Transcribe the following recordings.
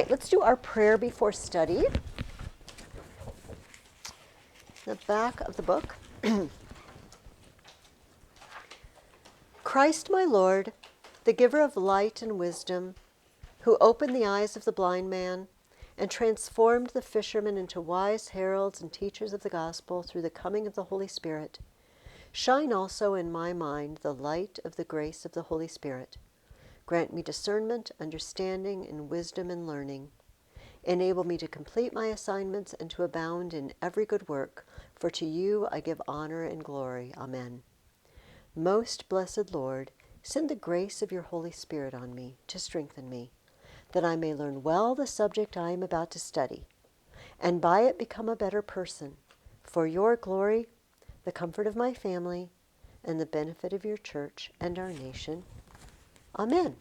right, let's do our prayer before study. The back of the book. Christ my Lord, the giver of light and wisdom, who opened the eyes of the blind man and transformed the fishermen into wise heralds and teachers of the gospel through the coming of the Holy Spirit, shine also in my mind the light of the grace of the Holy Spirit. Grant me discernment, understanding, and wisdom and learning. Enable me to complete my assignments and to abound in every good work, for to you I give honor and glory. Amen. Most blessed Lord, send the grace of your Holy Spirit on me to strengthen me, that I may learn well the subject I am about to study, and by it become a better person, for your glory, the comfort of my family, and the benefit of your church and our nation. Amen.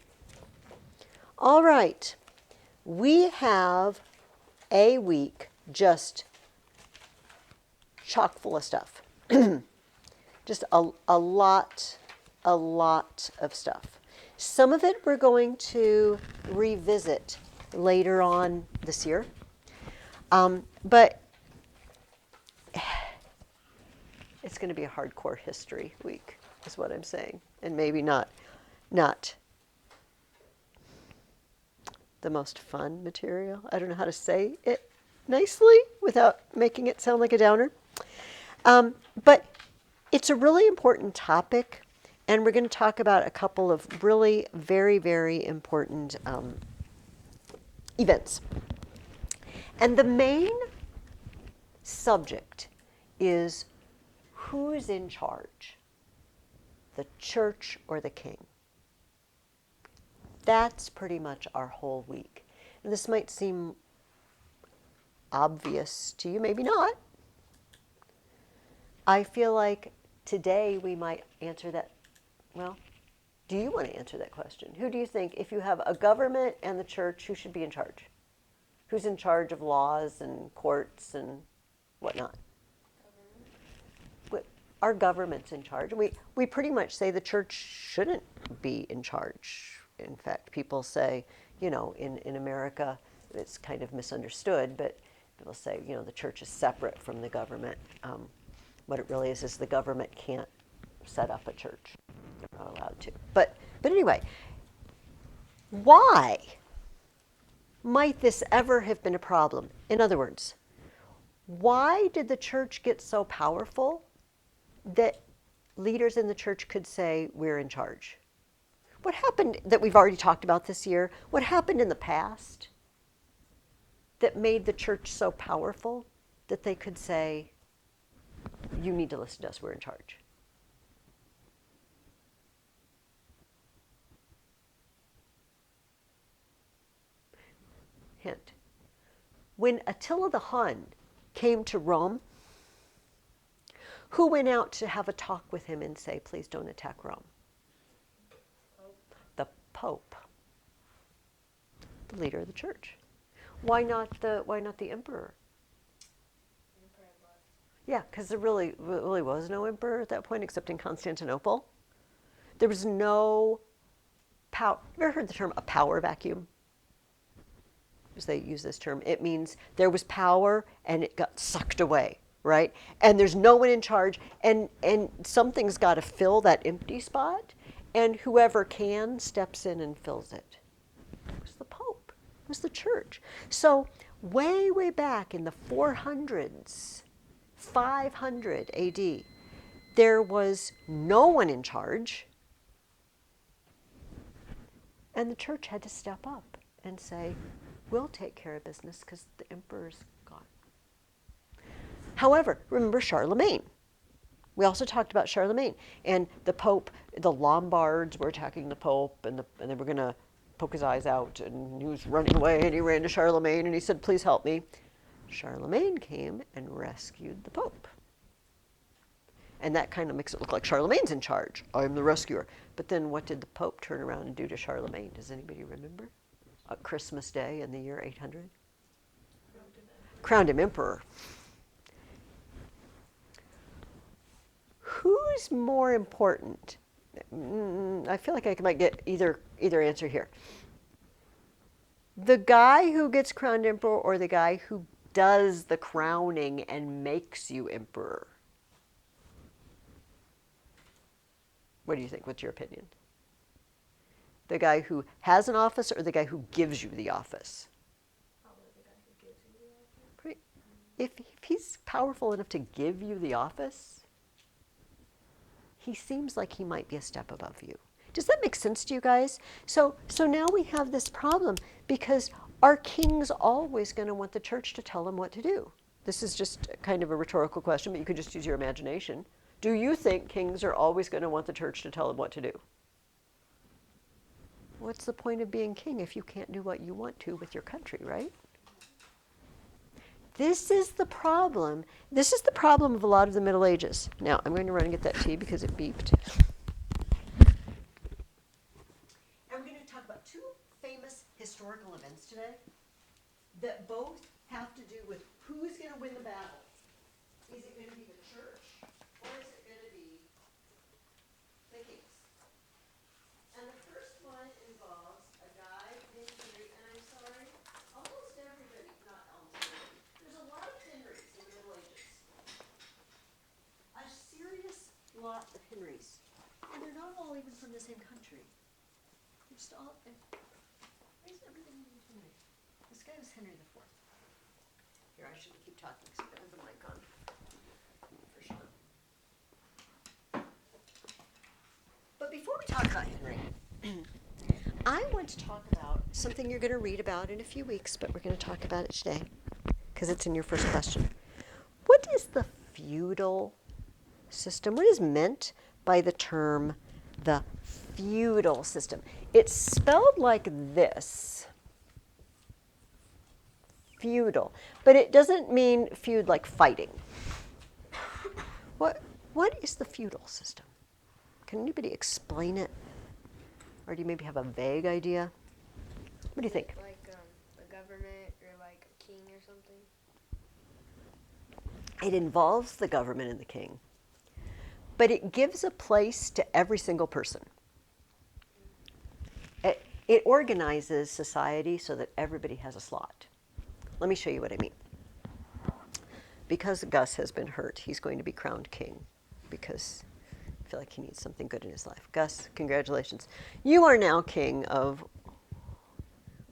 All right. We have a week just chock full of stuff. Just a lot of stuff. Some of it we're going to revisit later on this year. But it's going to be a hardcore history week, is what I'm saying. And maybe not the most fun material. I don't know how to say it nicely without making it sound like a downer. But it's a really important topic, and we're going to talk about a couple of really very, very important events. And the main subject is who's in charge, the church or the king? That's pretty much our whole week. And this might seem obvious to you, maybe not. I feel like today we might answer that. Well, do you want to answer that question? Who do you think, if you have a government and the church, who should be in charge? Who's in charge of laws and courts and whatnot? Our government's in charge. We pretty much say the church shouldn't be in charge. In fact, people say, in America, it's kind of misunderstood, but people say, the church is separate from the government. What it really is the government can't set up a church. They're not allowed to. But anyway, why might this ever have been a problem? In other words, why did the church get so powerful that leaders in the church could say, we're in charge? What happened that we've already talked about this year? What happened in the past that made the church so powerful that they could say, you need to listen to us, we're in charge? Hint. When Attila the Hun came to Rome, who went out to have a talk with him and say, please don't attack Rome? The Pope, the leader of the church. Why not the emperor? Yeah, because there really was no emperor at that point except in Constantinople. There was no power. Have you ever heard the term a power vacuum? Because they use this term. It means there was power and it got sucked away, right? And there's no one in charge, and something's got to fill that empty spot, and whoever can steps in and fills it. It was the Pope. It was the church. So way back in the 400s, 500 AD, there was no one in charge, and the church had to step up and say, we'll take care of business because the emperor's gone. However, remember Charlemagne. We also talked about Charlemagne and the Pope. The Lombards were attacking the Pope, and they were going to poke his eyes out, and he was running away, and he ran to Charlemagne, and he said, please help me. Charlemagne came and rescued the Pope. And that kind of makes it look like Charlemagne's in charge. I'm the rescuer. But then what did the Pope turn around and do to Charlemagne? Does anybody remember? Christmas Day in the year 800? Crowned him emperor. Who's more important? I feel like I might get either answer here. The guy who gets crowned emperor or the guy who does the crowning and makes you emperor? What do you think? What's your opinion? The guy who has an office or the guy who gives you the office? Probably the guy who gives you the office. Right. If he's powerful enough to give you the office, he seems like he might be a step above you. Does that make sense to you guys? So now we have this problem because are kings always going to want the church to tell them what to do? This is just kind of a rhetorical question, but you could just use your imagination. Do you think kings are always going to want the church to tell them what to do? What's the point of being king if you can't do what you want to with your country, right? This is the problem. This is the problem of a lot of the Middle Ages. Now, I'm going to run and get that tea because it beeped. And we're going to talk about two famous historical events today that both have to do with who's going to win the battle. Is it going to be the church or is it going to be the kings? And the first one involves a guy named Henry, and I'm sorry, almost everybody, not almost everybody, there's a lot of Henrys in the Middle Ages. A serious lot of Henrys. And they're not all even from the same country. They're just all, why is everybody named Henry? This guy was Henry IV. Here, I shouldn't keep talking because I have the mic on. For sure. But before we talk about Henry, I want to talk about something you're going to read about in a few weeks, but we're going to talk about it today because it's in your first question. What is the feudal system? What is meant by the term the feudal system? It's spelled like this, feudal, but it doesn't mean feud like fighting. What is the feudal system? Can anybody explain it? Or do you maybe have a vague idea? What do you think? Like a government or like a king or something? It involves the government and the king, but it gives a place to every single person. It organizes society so that everybody has a slot. Let me show you what I mean. Because Gus has been hurt, he's going to be crowned king because I feel like he needs something good in his life. Gus, congratulations. You are now king of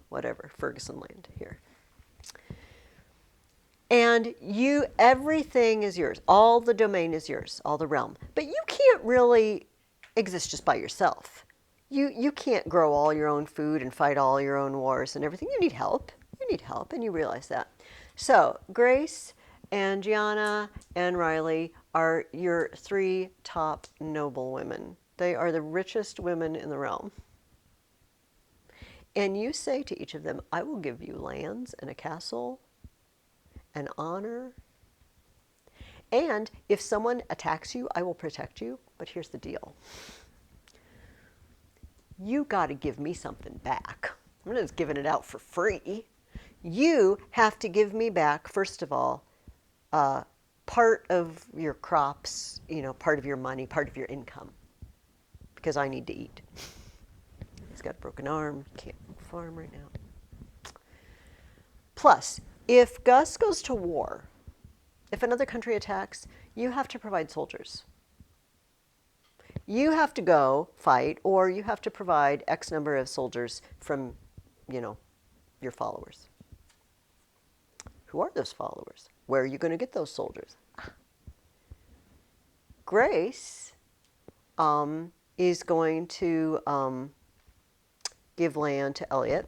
whatever, Ferguson land here. And everything is yours. All the domain is yours, all the realm. But you can't really exist just by yourself. You can't grow all your own food and fight all your own wars and everything. You need help. You need help, and you realize that. So Grace and Gianna and Riley are your three top noble women. They are the richest women in the realm. And you say to each of them, I will give you lands and a castle and honor. And if someone attacks you, I will protect you. But here's the deal. You got to give me something back. I'm not just giving it out for free. You have to give me back, first of all, part of your crops, part of your money, part of your income, because I need to eat. He's got a broken arm, can't farm right now. Plus, if Gus goes to war, if another country attacks, you have to provide soldiers. You have to go fight, or you have to provide X number of soldiers from, your followers. Who are those followers? Where are you going to get those soldiers? Grace is going to give land to Elliot.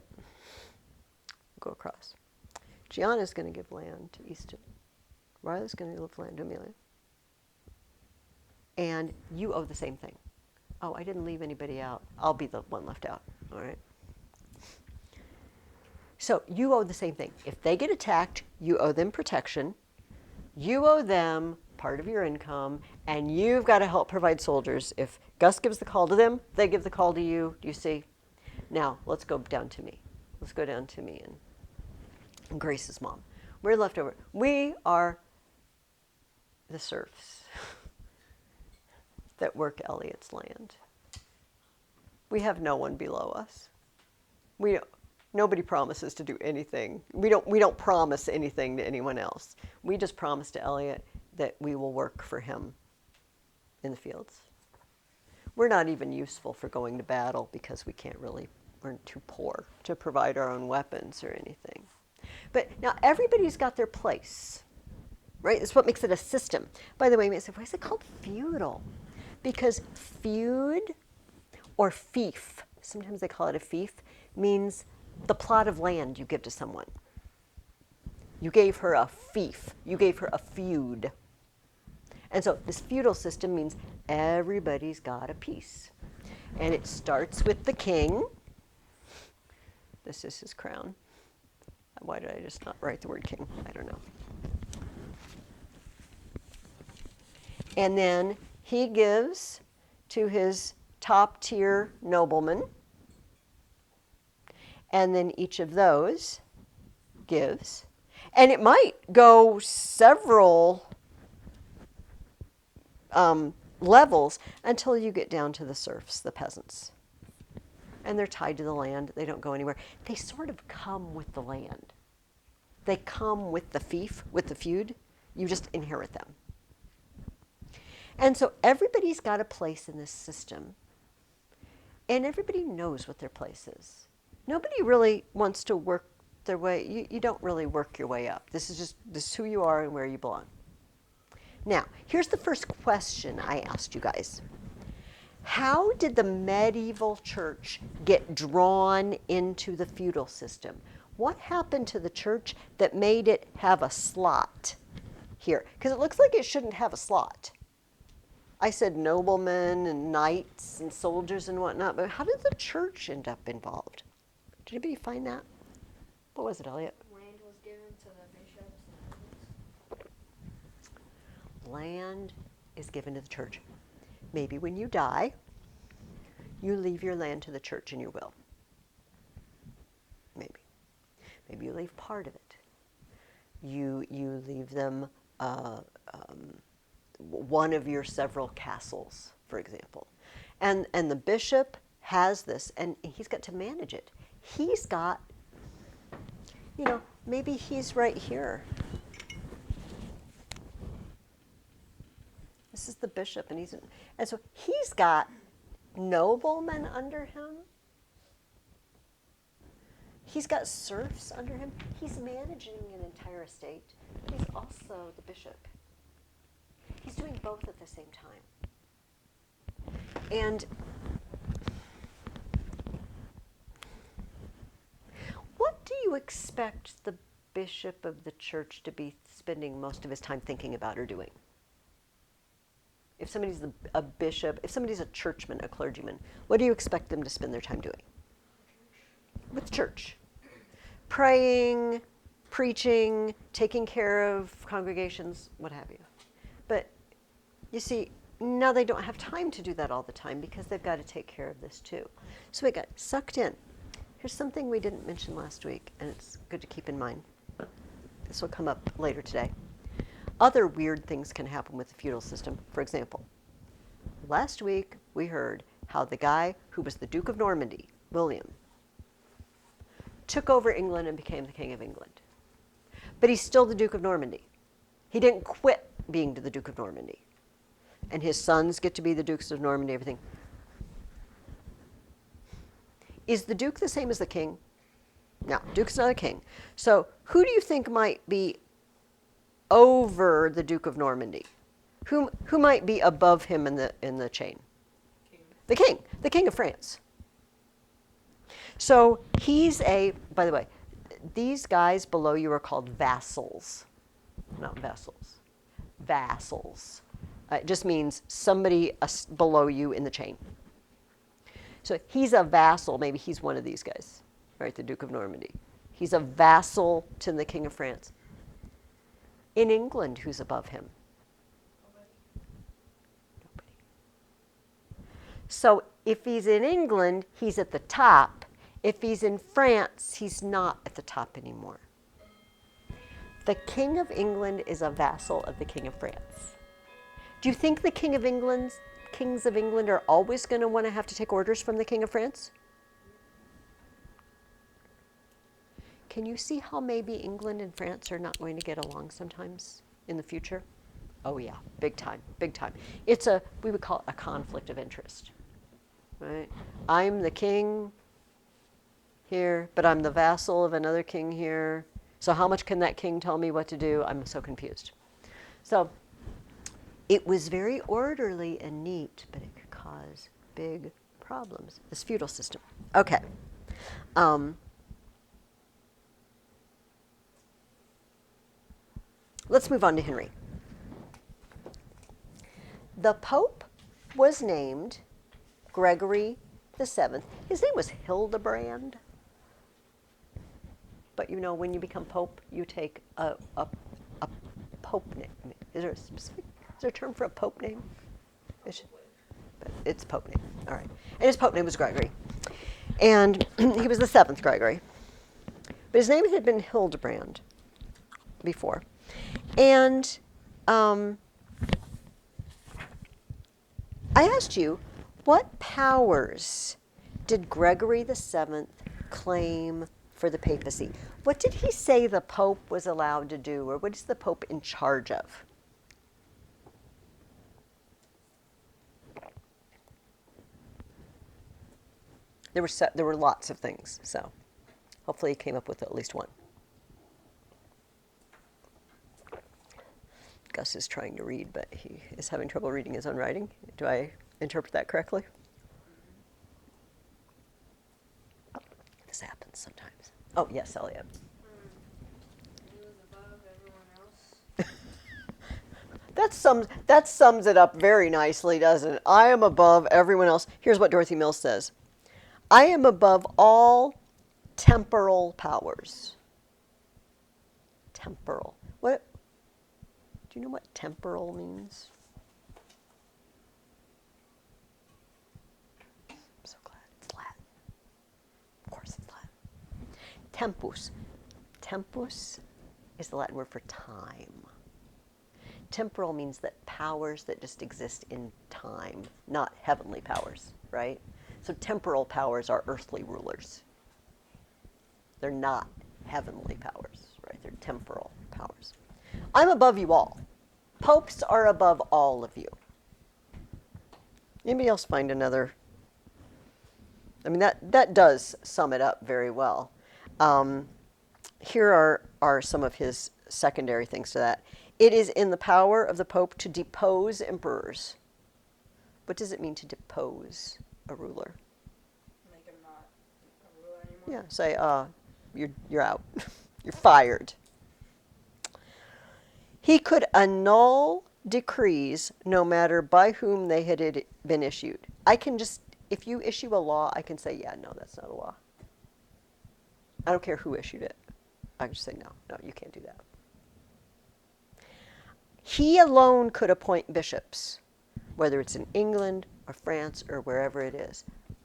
Go across. Gianna's going to give land to Easton. Riley's going to give land to Amelia. And you owe the same thing. Oh, I didn't leave anybody out. I'll be the one left out. All right. So you owe the same thing. If they get attacked, you owe them protection. You owe them part of your income, and you've got to help provide soldiers. If Gus gives the call to them, they give the call to you. Do you see? Now, let's go down to me. Let's go down to me and Grace's mom. We're left over. We are the serfs that work Elliot's land. We have no one below us. Nobody promises to do anything. We don't promise anything to anyone else. We just promise to Elliot that we will work for him in the fields. We're not even useful for going to battle because we're too poor to provide our own weapons or anything. But now everybody's got their place, right? That's what makes it a system. By the way, you may say, why is it called feudal? Because feud or fief, sometimes they call it a fief, means the plot of land you give to someone. You gave her a fief. You gave her a feud. And so this feudal system means everybody's got a piece. And it starts with the king. This is his crown. Why did I just not write the word king? I don't know. And then he gives to his top tier nobleman. And then each of those gives. And it might go several levels until you get down to the serfs, the peasants. And they're tied to the land. They don't go anywhere. They sort of come with the land. They come with the fief, with the feud. You just inherit them. And so everybody's got a place in this system. And everybody knows what their place is. Nobody really wants to work their way. You don't really work your way up. This is who you are and where you belong. Now, here's the first question I asked you guys. How did the medieval church get drawn into the feudal system? What happened to the church that made it have a slot here? Because it looks like it shouldn't have a slot. I said noblemen and knights and soldiers and whatnot, but how did the church end up involved? Did anybody find that? What was it, Elliot? Land was given to the bishops and nobles. Land is given to the church. Maybe when you die, you leave your land to the church in your will. Maybe. Maybe you leave part of it. You leave them one of your several castles, for example. And the bishop has this, and he's got to manage it. He's got, maybe he's right here. This is the bishop, and so he's got noblemen under him. He's got serfs under him. He's managing an entire estate. He's also the bishop. He's doing both at the same time. And what do you expect the bishop of the church to be spending most of his time thinking about or doing? If somebody's a bishop, if somebody's a churchman, a clergyman, what do you expect them to spend their time doing? With church. Praying, preaching, taking care of congregations, what have you. But you see, now they don't have time to do that all the time because they've got to take care of this too. So we got sucked in. Here's something we didn't mention last week, and it's good to keep in mind. This will come up later today. Other weird things can happen with the feudal system. For example, last week we heard how the guy who was the Duke of Normandy, William, took over England and became the King of England. But he's still the Duke of Normandy. He didn't quit being the Duke of Normandy. And his sons get to be the Dukes of Normandy, everything. Is the Duke the same as the King? No, Duke's not a king. So who do you think might be over the Duke of Normandy? Who might be above him in the chain? King. The King of France. So he's by the way, these guys below you are called vassals, not vessels. Vassals. It just means somebody below you in the chain. So he's a vassal. Maybe he's one of these guys, right? The Duke of Normandy. He's a vassal to the King of France. In England, who's above him? Nobody. So if he's in England, he's at the top. If he's in France, he's not at the top anymore. The King of England is a vassal of the King of France. Do you think the kings of England are always going to want to have to take orders from the King of France? can you see how maybe England and France are not going to get along sometimes in the future? Oh yeah, big time, big time. It's we would call it a conflict of interest, right? I'm the king here, but I'm the vassal of another king here. So how much can that king tell me what to do? I'm so confused. So it was very orderly and neat, but it could cause big problems, this feudal system. Okay. Let's move on to Henry. The Pope was named Gregory VII. His name was Hildebrand. But you know, when you become Pope, you take a Pope name. Is there a term for a Pope name? It's Pope name. All right. And his Pope name was Gregory. And he was the 7th Gregory. But his name had been Hildebrand before. And I asked you, what powers did Gregory VII claim for the papacy? What did he say the Pope was allowed to do, or what is the Pope in charge of? There were lots of things, so hopefully he came up with at least one. Gus is trying to read, but he is having trouble reading his own writing. Do I interpret that correctly? This happens sometimes. Oh, yes, Elliot. He was above everyone else. That sums it up very nicely, doesn't it? I am above everyone else. Here's what Dorothy Mills says. I am above all temporal powers. Temporal. What? Do you know what temporal means? I'm so glad it's Latin. Of course it's Latin. Tempus. Tempus is the Latin word for time. Temporal means that powers that just exist in time, not heavenly powers, right? So temporal powers are earthly rulers. They're not heavenly powers, right? They're temporal powers. I'm above you all. Popes are above all of you. Anybody else find another? I mean, that does sum it up very well. Here are some of his secondary things to that. It is in the power of the Pope to depose emperors. What does it mean to depose a ruler? Make him not a ruler anymore. Yeah, say, you're out. You're fired. He could annul decrees no matter by whom they had been issued. I can just, if you issue a law, I can say, yeah, no, that's not a law. I don't care who issued it. I can just say, no, you can't do that. He alone could appoint bishops, whether it's in England or France or wherever it is.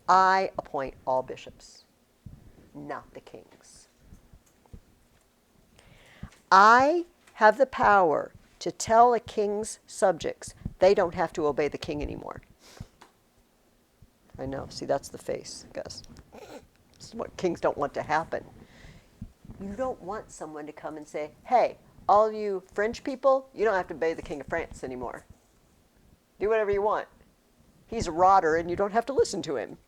I appoint all bishops, not the kings. I have the power to tell a king's subjects they don't have to obey the king anymore. I know. See, that's the face, Gus. This is what kings don't want to happen. You don't want someone to come and say, hey, all you French people, you don't have to obey the King of France anymore. Do whatever you want. He's a rotter and you don't have to listen to him.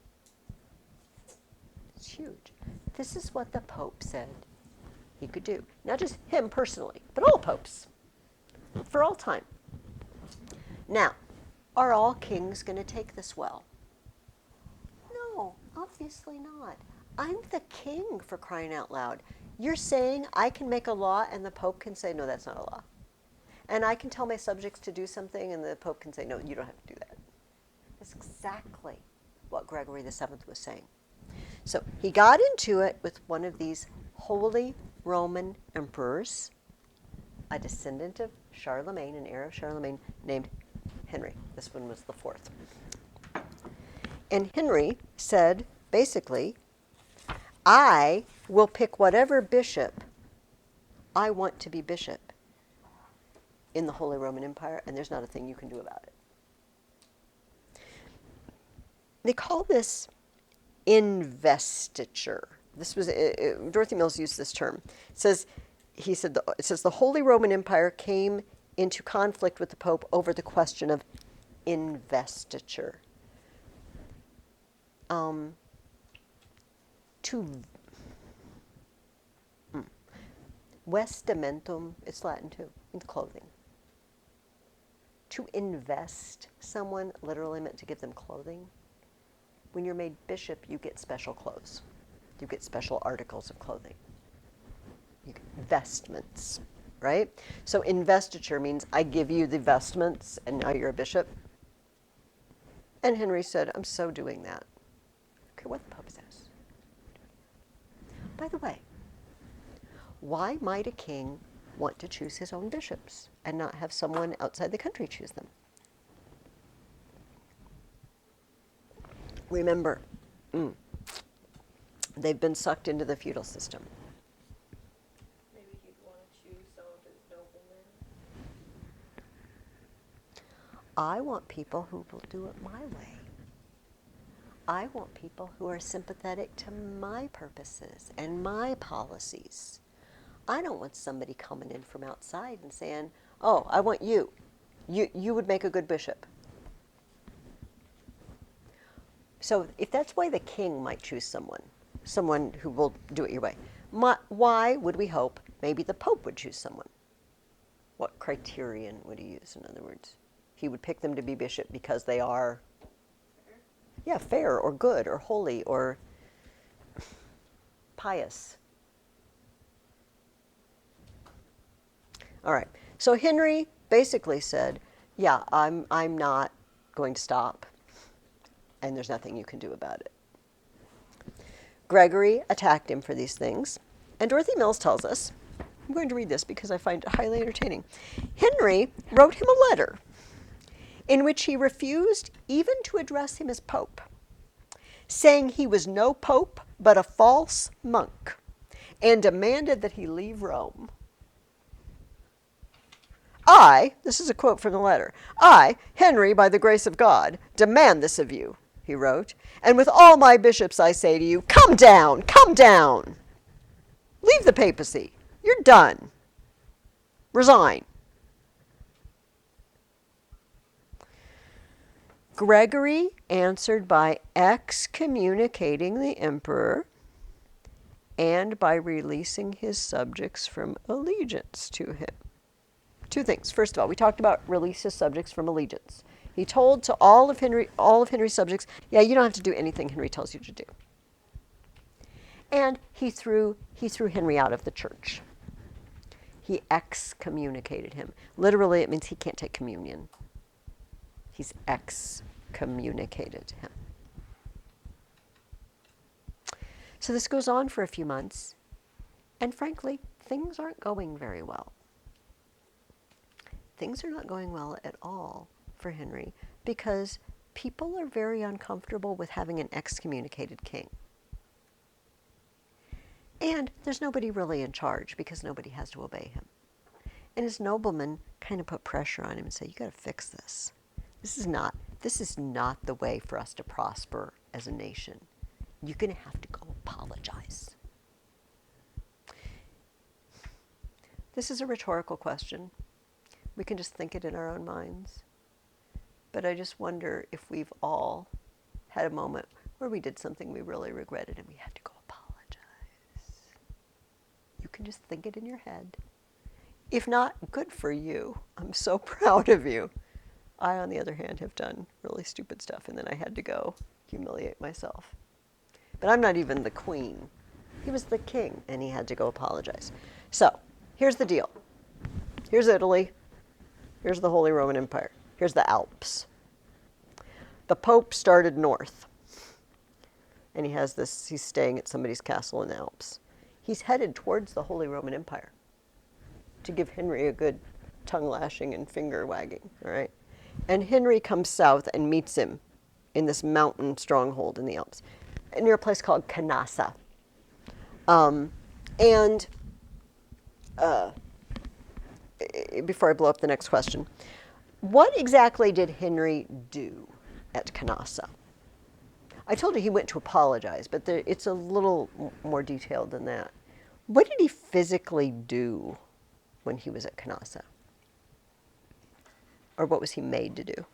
It's huge. This is what the Pope said he could do. Not just him personally, but all popes. For all time. Now, are all kings going to take this well? No, obviously not. I'm the king, for crying out loud. You're saying I can make a law and the Pope can say, no, that's not a law. And I can tell my subjects to do something and the Pope can say, no, you don't have to do that. That's exactly what Gregory VII was saying. So he got into it with one of these holy Roman emperors, a descendant of Charlemagne, an heir of Charlemagne, named Henry. This one was the 4th. And Henry said, basically, I will pick whatever bishop I want to be bishop in the Holy Roman Empire, and there's not a thing you can do about it. They call this investiture. this was Dorothy Mills used this term. It says, it says the Holy Roman Empire came into conflict with the Pope over the question of investiture. To vestimentum, it's Latin too, means clothing. To invest someone literally meant to give them clothing. When you're made bishop, you get special clothes. You get special articles of clothing. You get vestments, right? So investiture means I give you the vestments and now you're a bishop. And Henry said, I'm so doing that. Okay, what the Pope says. By the way, why might a king want to choose his own bishops and not have someone outside the country choose them? Remember, they've been sucked into the feudal system. Maybe he'd want to choose some of his noblemen. I want people who will do it my way. I want people who are sympathetic to my purposes and my policies. I don't want somebody coming in from outside and saying, oh, I want you. You would make a good bishop. So if that's why the king might choose someone who will do it your way, why would we hope maybe the Pope would choose someone? What criterion would he use, in other words? He would pick them to be bishop because they are fair or good or holy or pious. All right. So Henry basically said, yeah, I'm not going to stop, and there's nothing you can do about it. Gregory attacked him for these things, and Dorothy Mills tells us, I'm going to read this because I find it highly entertaining. Henry wrote him a letter in which he refused even to address him as Pope, saying he was no Pope but a false monk, and demanded that he leave Rome. This is a quote from the letter, I, Henry, by the grace of God, demand this of you, he wrote, and with all my bishops I say to you, come down, come down. Leave the papacy. You're done. Resign. Gregory answered by excommunicating the emperor and by releasing his subjects from allegiance to him. Two things. First of all, we talked about release his subjects from allegiance. He told to all of Henry's subjects, yeah, you don't have to do anything Henry tells you to do. And he threw Henry out of the church. He excommunicated him. Literally, it means he can't take communion. He's excommunicated him. So this goes on for a few months, and frankly, things aren't going very well. Things are not going well at all for Henry because people are very uncomfortable with having an excommunicated king. And there's nobody really in charge because nobody has to obey him. And his noblemen kind of put pressure on him and say, you got to fix this. This is not the way for us to prosper as a nation. You're going to have to go apologize. This is a rhetorical question. We can just think it in our own minds. But I just wonder if we've all had a moment where we did something we really regretted and we had to go apologize. You can just think it in your head. If not, good for you. I'm so proud of you. I, on the other hand, have done really stupid stuff, and then I had to go humiliate myself. But I'm not even the queen. He was the king, and he had to go apologize. So, here's the deal. Here's Italy. Here's the Holy Roman Empire. Here's the Alps. The Pope started north, and he's staying at somebody's castle in the Alps. He's headed towards the Holy Roman Empire to give Henry a good tongue lashing and finger wagging, all right? And Henry comes south and meets him in this mountain stronghold in the Alps, near a place called Canossa. Before I blow up the next question, what exactly did Henry do at Canossa? I told you he went to apologize, but it's a little more detailed than that. What did he physically do when he was at Canossa? Or what was he made to do?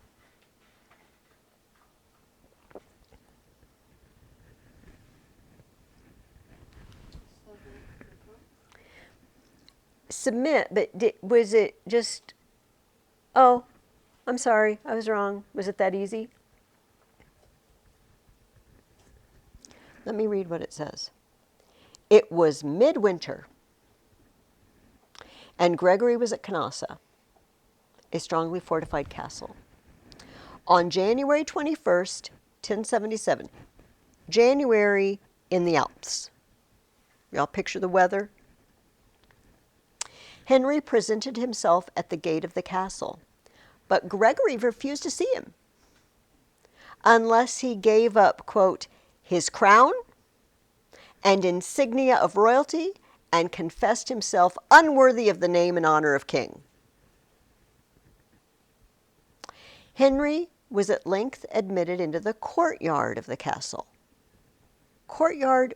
Submit, but was it just, oh, I'm sorry, I was wrong. Was it that easy? Let me read what it says. It was midwinter, and Gregory was at Canossa, a strongly fortified castle. On January 21st, 1077, January in the Alps. Y'all picture the weather? Henry presented himself at the gate of the castle, but Gregory refused to see him unless he gave up, quote, his crown and insignia of royalty and confessed himself unworthy of the name and honor of king. Henry was at length admitted into the courtyard of the castle. Courtyard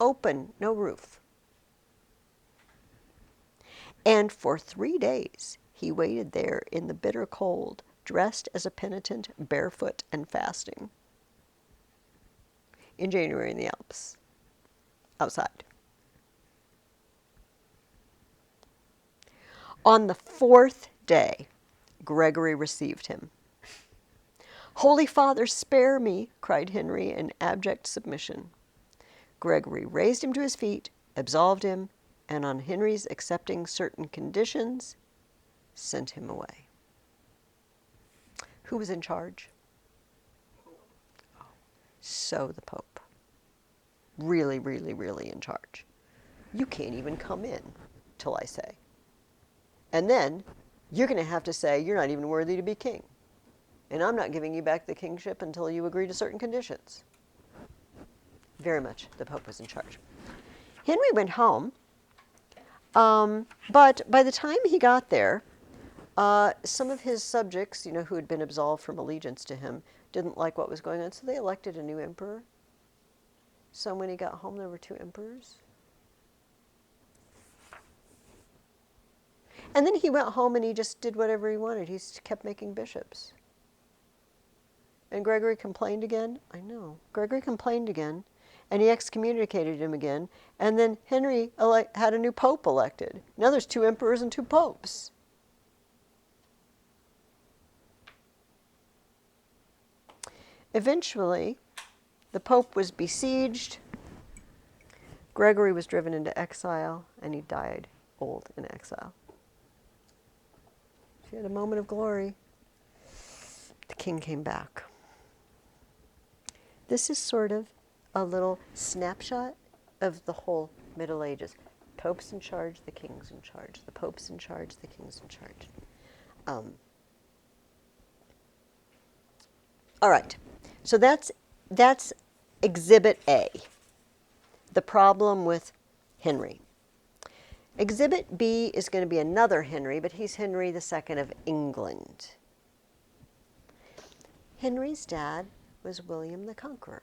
open, no roof. And for 3 days he waited there in the bitter cold, dressed as a penitent, barefoot and fasting. In January in the Alps, outside. On the 4th day, Gregory received him. "Holy Father, spare me," cried Henry in abject submission. Gregory raised him to his feet, absolved him, and on Henry's accepting certain conditions, sent him away. Who was in charge? So the Pope. Really, really, really in charge. You can't even come in till I say. And then you're going to have to say you're not even worthy to be king. And I'm not giving you back the kingship until you agree to certain conditions. Very much the Pope was in charge. Henry went home, but by the time he got there, some of his subjects, who had been absolved from allegiance to him, didn't like what was going on, so they elected a new emperor. So when he got home, there were 2 emperors. And then he went home and he just did whatever he wanted. He kept making bishops. And Gregory complained again. I know. Gregory complained again, and he excommunicated him again. And then Henry had a new pope elected. Now there's 2 emperors and 2 popes. Eventually, the pope was besieged. Gregory was driven into exile, and he died old in exile. He had a moment of glory. The king came back. This is sort of a little snapshot of the whole Middle Ages. Pope's in charge, the king's in charge. The Pope's in charge, the king's in charge. All right, so that's Exhibit A, the problem with Henry. Exhibit B is going to be another Henry, but he's Henry II of England. Henry's dad was William the Conqueror.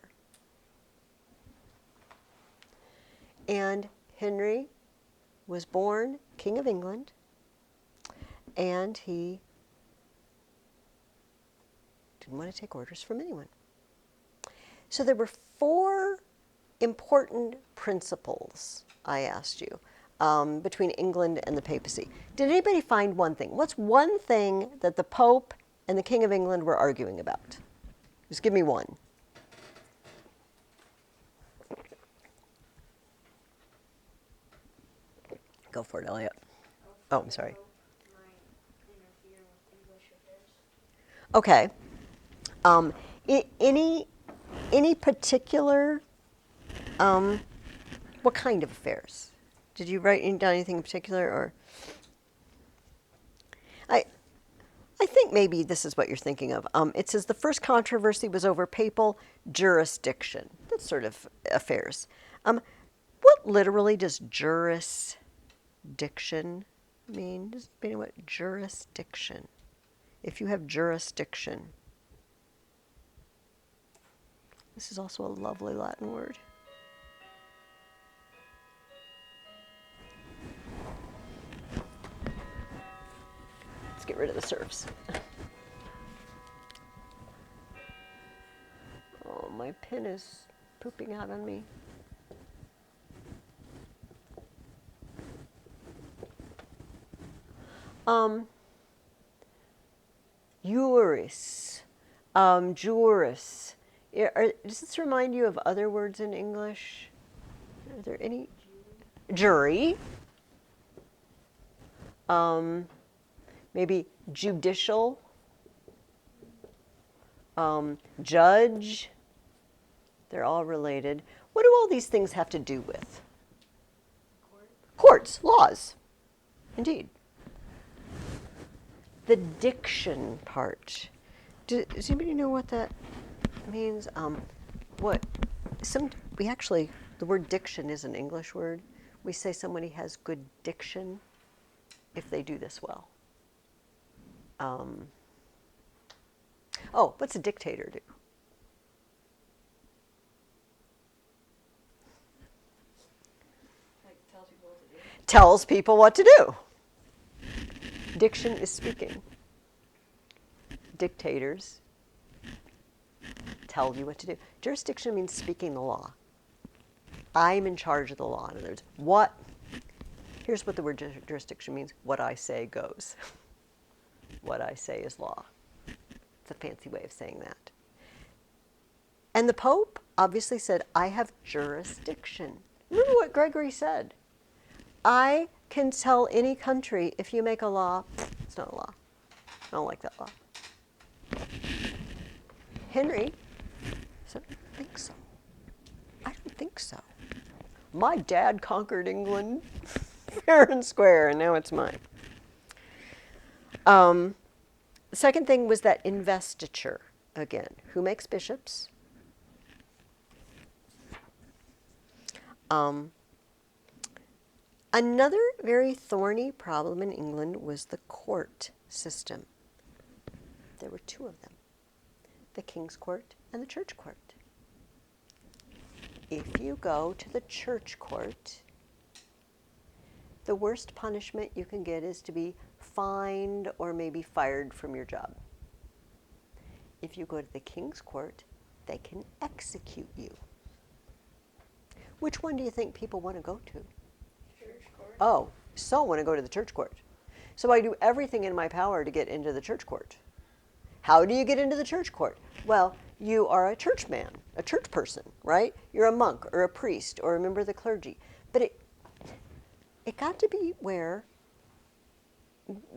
And Henry was born King of England, and he didn't want to take orders from anyone. So there were 4 important principles, I asked you, between England and the papacy. Did anybody find one thing? What's one thing that the Pope and the King of England were arguing about? Just give me one. Go for it, Elliot. Oh, I'm sorry. Okay. Any particular, what kind of affairs? Did you write down anything in particular, or? I think maybe this is what you're thinking of. It says the first controversy was over papal jurisdiction. That's sort of affairs. What literally does jurisdiction mean? Does it mean what jurisdiction? If you have jurisdiction. This is also a lovely Latin word. Let's get rid of the serfs. Oh, my pen is pooping out on me. Juris, juris. Does this remind you of other words in English? Are there any? Jury. Maybe judicial. Judge. They're all related. What do all these things have to do with? Courts, laws. Indeed. The diction part. Does anybody know what that means? The word diction is an English word. We say somebody has good diction if they do this well. What's a dictator do? Like tells people what to do. Tells people what to do. Diction is speaking. Dictators tell you what to do. Jurisdiction means speaking the law. I'm in charge of the law. In other words, here's what the word jurisdiction means. What I say goes. What I say is law. It's a fancy way of saying that. And the Pope obviously said, I have jurisdiction. Remember what Gregory said. I can tell any country, if you make a law, it's not a law. I don't like that law. Henry said, I don't think so. I don't think so. My dad conquered England fair and square, and now it's mine. The second thing was that investiture, again. Who makes bishops? Another very thorny problem in England was the court system. There were two of them, the King's Court and the Church Court. If you go to the Church Court, the worst punishment you can get is to be fined or maybe fired from your job. If you go to the King's Court, they can execute you. Which one do you think people want to go to? Church court. Oh, so want to go to the Church Court. So I do everything in my power to get into the Church Court. How do you get into the Church Court? Well, you are a churchman, a church person, right? You're a monk or a priest or a member of the clergy. But it got to be where,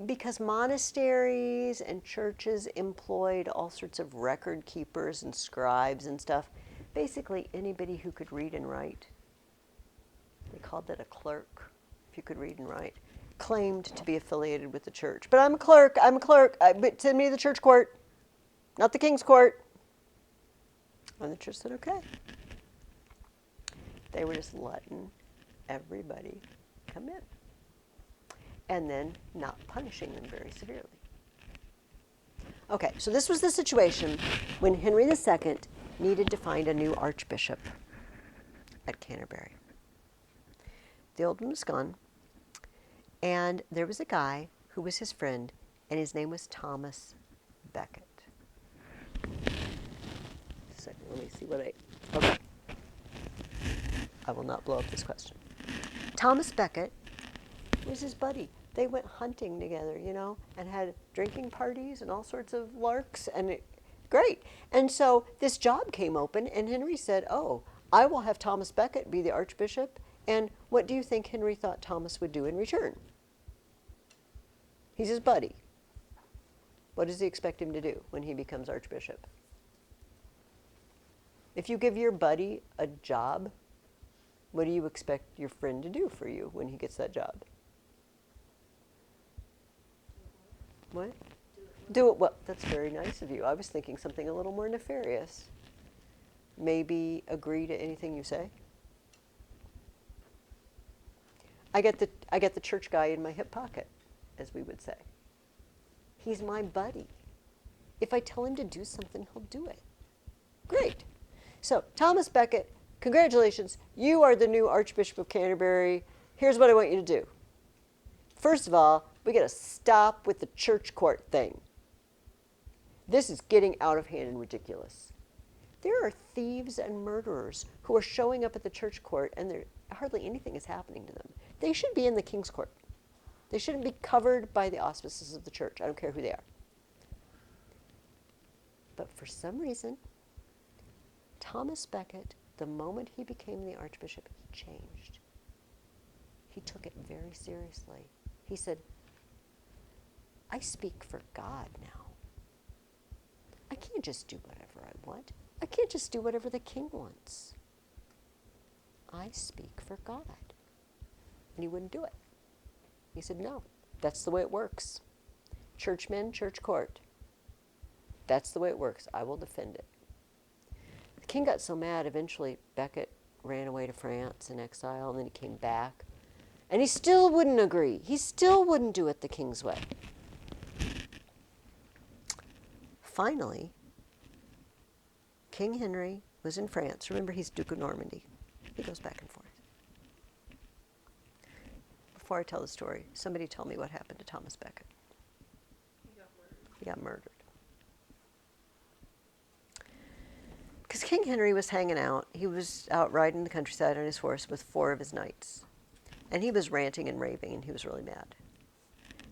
because monasteries and churches employed all sorts of record keepers and scribes and stuff, basically anybody who could read and write, they called that a clerk, if you could read and write, claimed to be affiliated with the church. But I'm a clerk, but send me to the Church Court, not the King's Court. And the church said, okay. They were just letting everybody come in. And then not punishing them very severely. Okay, so this was the situation when Henry II needed to find a new archbishop at Canterbury. The old one was gone, and there was a guy who was his friend, and his name was Thomas Becket. Second, let me see okay. I will not blow up this question. Thomas Becket was his buddy. They went hunting together, and had drinking parties and all sorts of larks, and great. And so this job came open, and Henry said, oh, I will have Thomas Becket be the archbishop. And what do you think Henry thought Thomas would do in return? He's his buddy. What does he expect him to do when he becomes archbishop? If you give your buddy a job, what do you expect your friend to do for you when he gets that job? What? Do it well. That's very nice of you. I was thinking something a little more nefarious. Maybe agree to anything you say. I get the church guy in my hip pocket, as we would say. He's my buddy. If I tell him to do something, he'll do it. Great. So, Thomas Becket, congratulations. You are the new Archbishop of Canterbury. Here's what I want you to do. First of all, we got to stop with the church court thing. This is getting out of hand and ridiculous. There are thieves and murderers who are showing up at the church court, and hardly anything is happening to them. They should be in the king's court. They shouldn't be covered by the auspices of the church. I don't care who they are. But for some reason, Thomas Becket, the moment he became the archbishop, he changed. He took it very seriously. He said, I speak for God now. I can't just do whatever I want. I can't just do whatever the king wants. I speak for God. And he wouldn't do it. He said, no, that's the way it works. Churchmen, church court. That's the way it works. I will defend it. The king got so mad, eventually Becket ran away to France in exile, and then he came back. And he still wouldn't agree. He still wouldn't do it the king's way. Finally, King Henry was in France. Remember, he's Duke of Normandy. He goes back and forth. Before I tell the story, somebody tell me what happened to Thomas Becket. He got murdered. He got murdered. Because King Henry was hanging out. He was out riding the countryside on his horse with 4 of his knights. And he was ranting and raving, and he was really mad.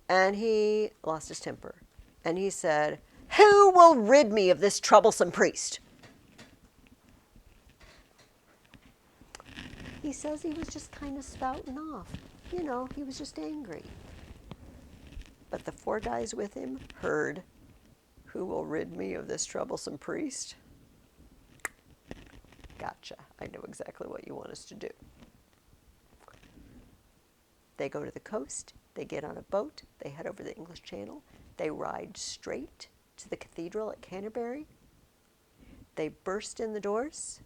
And he lost his temper. And he said, who will rid me of this troublesome priest? He says he was just kind of spouting off. You know, he was just angry. But the 4 guys with him heard, who will rid me of this troublesome priest? Gotcha. I know exactly what you want us to do. They go to the coast. They get on a boat. They head over the English Channel. They ride straight to the cathedral at Canterbury. They burst in the doors.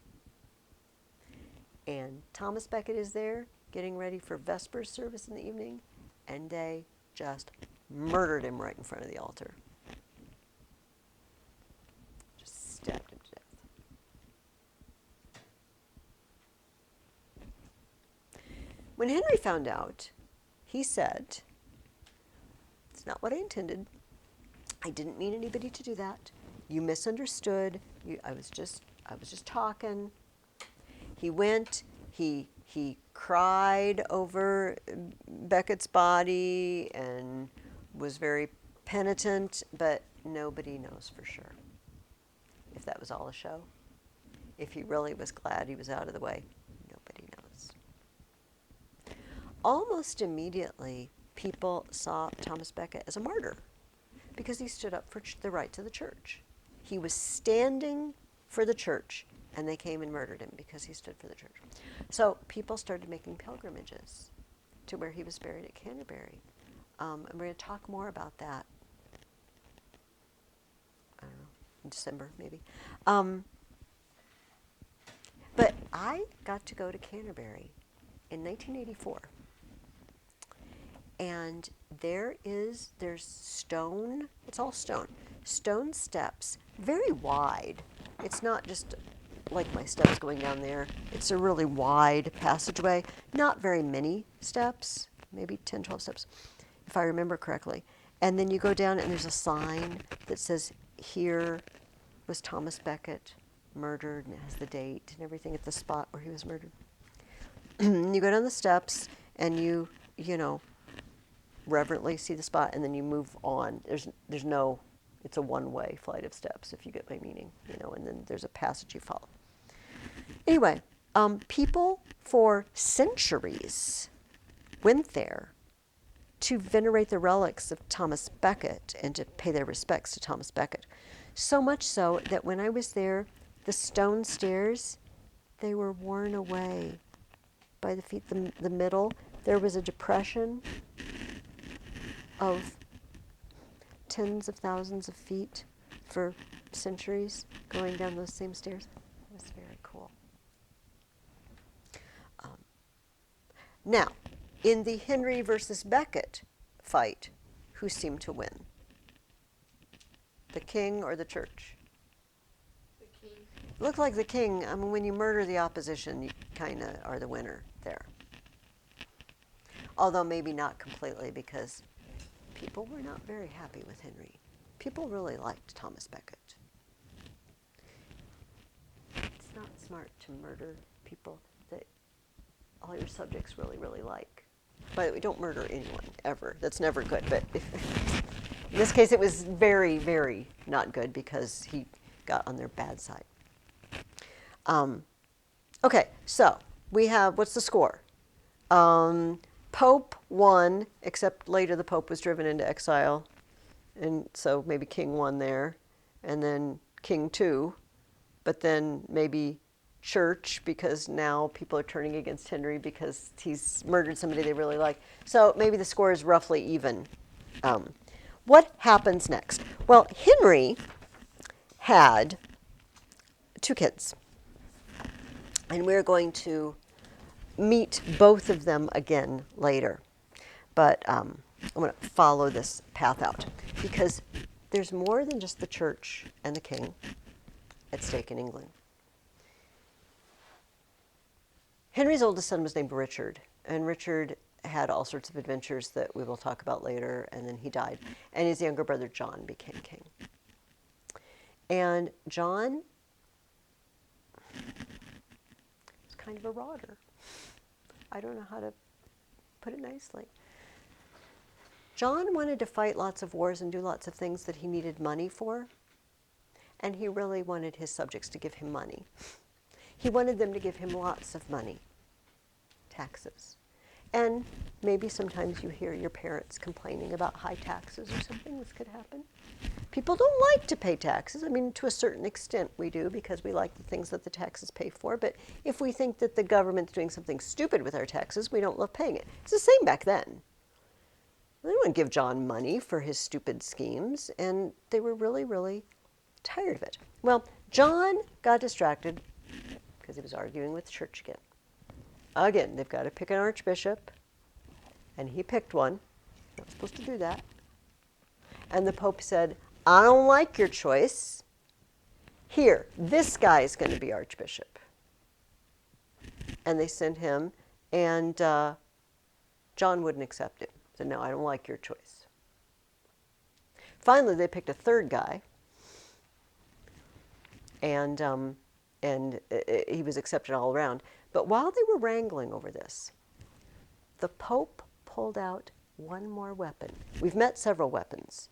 And Thomas Becket is there getting ready for Vespers service in the evening, and they just murdered him right in front of the altar. Just stabbed him to death. When Henry found out, he said, it's not what I intended. I didn't mean anybody to do that. You misunderstood. I was just talking. He went, he cried over Becket's body and was very penitent, but nobody knows for sure if that was all a show. If he really was glad he was out of the way, nobody knows. Almost immediately, people saw Thomas Becket as a martyr because he stood up for the rights of the church. He was standing for the church, and they came and murdered him because he stood for the church. So people started making pilgrimages to where he was buried at Canterbury. And we're going to talk more about that, I don't know, in December maybe. But I got to go to Canterbury in 1984. And there's stone, it's all stone steps, very wide. It's not just like my steps going down there. It's a really wide passageway, not very many steps, maybe 10, 12 steps, if I remember correctly. And then you go down and there's a sign that says, here was Thomas Becket murdered, and it has the date and everything at the spot where he was murdered. You go down the steps and you reverently see the spot, and then you move on. There's no, it's a one-way flight of steps, if you get my meaning, and then there's a passage you follow. Anyway, people for centuries went there to venerate the relics of Thomas Becket and to pay their respects to Thomas Becket. So much so that when I was there, the stone stairs, they were worn away by the feet. The middle, there was a depression of tens of thousands of feet for centuries going down those same stairs. It was very cool. Now, in the Henry versus Becket fight, who seemed to win? The king or the church? The king. looked like the king, I mean, when you murder the opposition, you kind of are the winner there. Although maybe not completely, because people were not very happy with Henry. People really liked Thomas Becket. It's not smart to murder people that all your subjects really, really like. By the way, don't murder anyone, ever. That's never good. But in this case, it was very, very not good because he got on their bad side. Okay, so we have, what's the score? Pope won, except later the Pope was driven into exile. And so maybe King won there. And then King 2. But then maybe Church, because now people are turning against Henry because he's murdered somebody they really like. So maybe the score is roughly even. What happens next? Well, Henry had 2 kids. And we're going to meet both of them again later. But I'm going to follow this path out because there's more than just the church and the king at stake in England. Henry's oldest son was named Richard, and Richard had all sorts of adventures that we will talk about later, and then he died. And his younger brother John became king. And John was kind of a rodder. I don't know how to put it nicely. John wanted to fight lots of wars and do lots of things that he needed money for, and he really wanted his subjects to give him money. He wanted them to give him lots of money, taxes. And maybe sometimes you hear your parents complaining about high taxes or something. This could happen. People don't like to pay taxes. I mean, to a certain extent we do because we like the things that the taxes pay for. But if we think that the government's doing something stupid with our taxes, we don't love paying it. It's the same back then. They wouldn't give John money for his stupid schemes, and they were really, really tired of it. Well, John got distracted because he was arguing with the church again. Again, they've got to pick an archbishop, and he picked one. Not supposed to do that. And the Pope said, I don't like your choice. Here, this guy is going to be archbishop. And they sent him, and John wouldn't accept it. He said, no, I don't like your choice. Finally, they picked a third guy, and he was accepted all around. But while they were wrangling over this, the Pope pulled out one more weapon. We've met several weapons.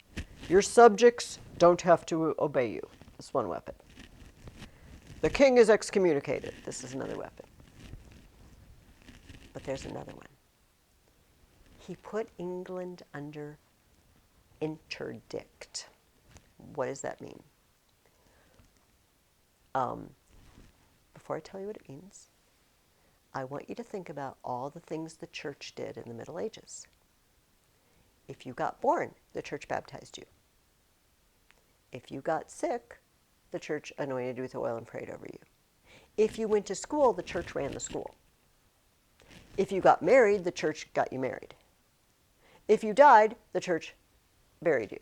Your subjects don't have to obey you. That's one weapon. The king is excommunicated. This is another weapon. But there's another one. He put England under interdict. What does that mean? Before I tell you what it means, I want you to think about all the things the church did in the Middle Ages. If you got born, the church baptized you. If you got sick, the church anointed you with oil and prayed over you. If you went to school, the church ran the school. If you got married, the church got you married. If you died, the church buried you.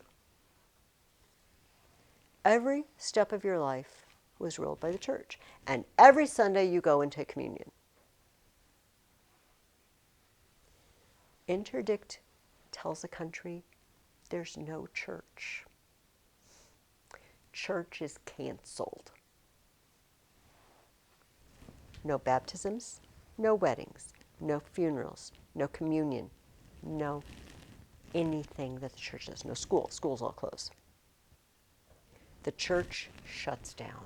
Every step of your life was ruled by the church. And every Sunday you go and take communion. Interdict tells a country there's no church. Church is canceled. No baptisms, no weddings, no funerals, no communion, no anything that the church does. No school. Schools all close. The church shuts down.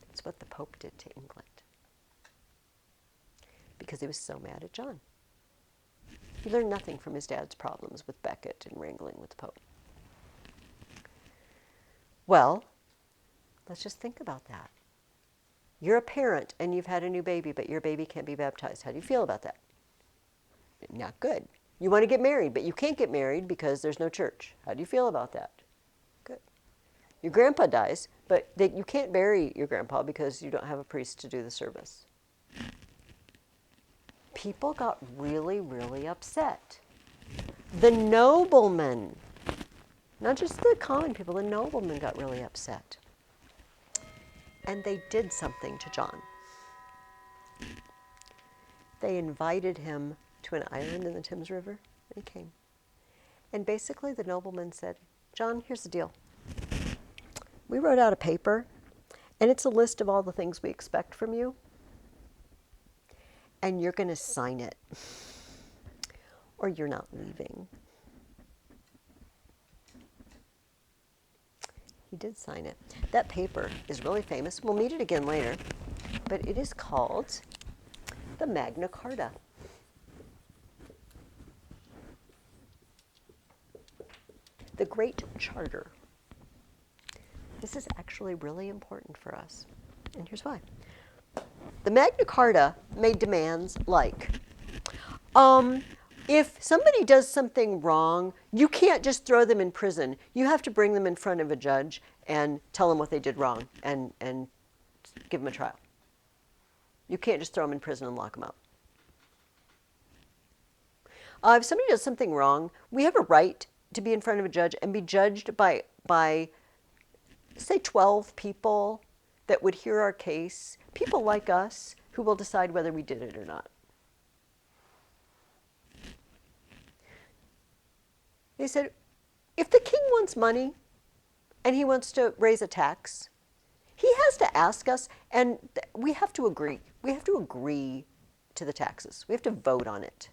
That's what the Pope did to England. Because he was so mad at John. He learned nothing from his dad's problems with Becket and wrangling with the Pope. Well, let's just think about that. You're a parent and you've had a new baby, but your baby can't be baptized. How do you feel about that? Not good. You want to get married, but you can't get married because there's no church. How do you feel about that? Good. Your grandpa dies, but you can't bury your grandpa because you don't have a priest to do the service. People got really, really upset. The noblemen, not just the common people, the noblemen got really upset. And they did something to John. They invited him to an island in the Thames River, and he came. And basically the nobleman said, John, here's the deal. We wrote out a paper, and it's a list of all the things we expect from you, and you're going to sign it, or you're not leaving. He did sign it. That paper is really famous. We'll meet it again later, but it is called the Magna Carta. The Great Charter. This is actually really important for us, and here's why. The Magna Carta made demands like, if somebody does something wrong, you can't just throw them in prison. You have to bring them in front of a judge and tell them what they did wrong and give them a trial. You can't just throw them in prison and lock them up. If somebody does something wrong, we have a right to be in front of a judge and be judged by say 12 people that would hear our case, people like us who will decide whether we did it or not. They said, if the king wants money and he wants to raise a tax, he has to ask us, and we have to agree. We have to agree to the taxes. We have to vote on it.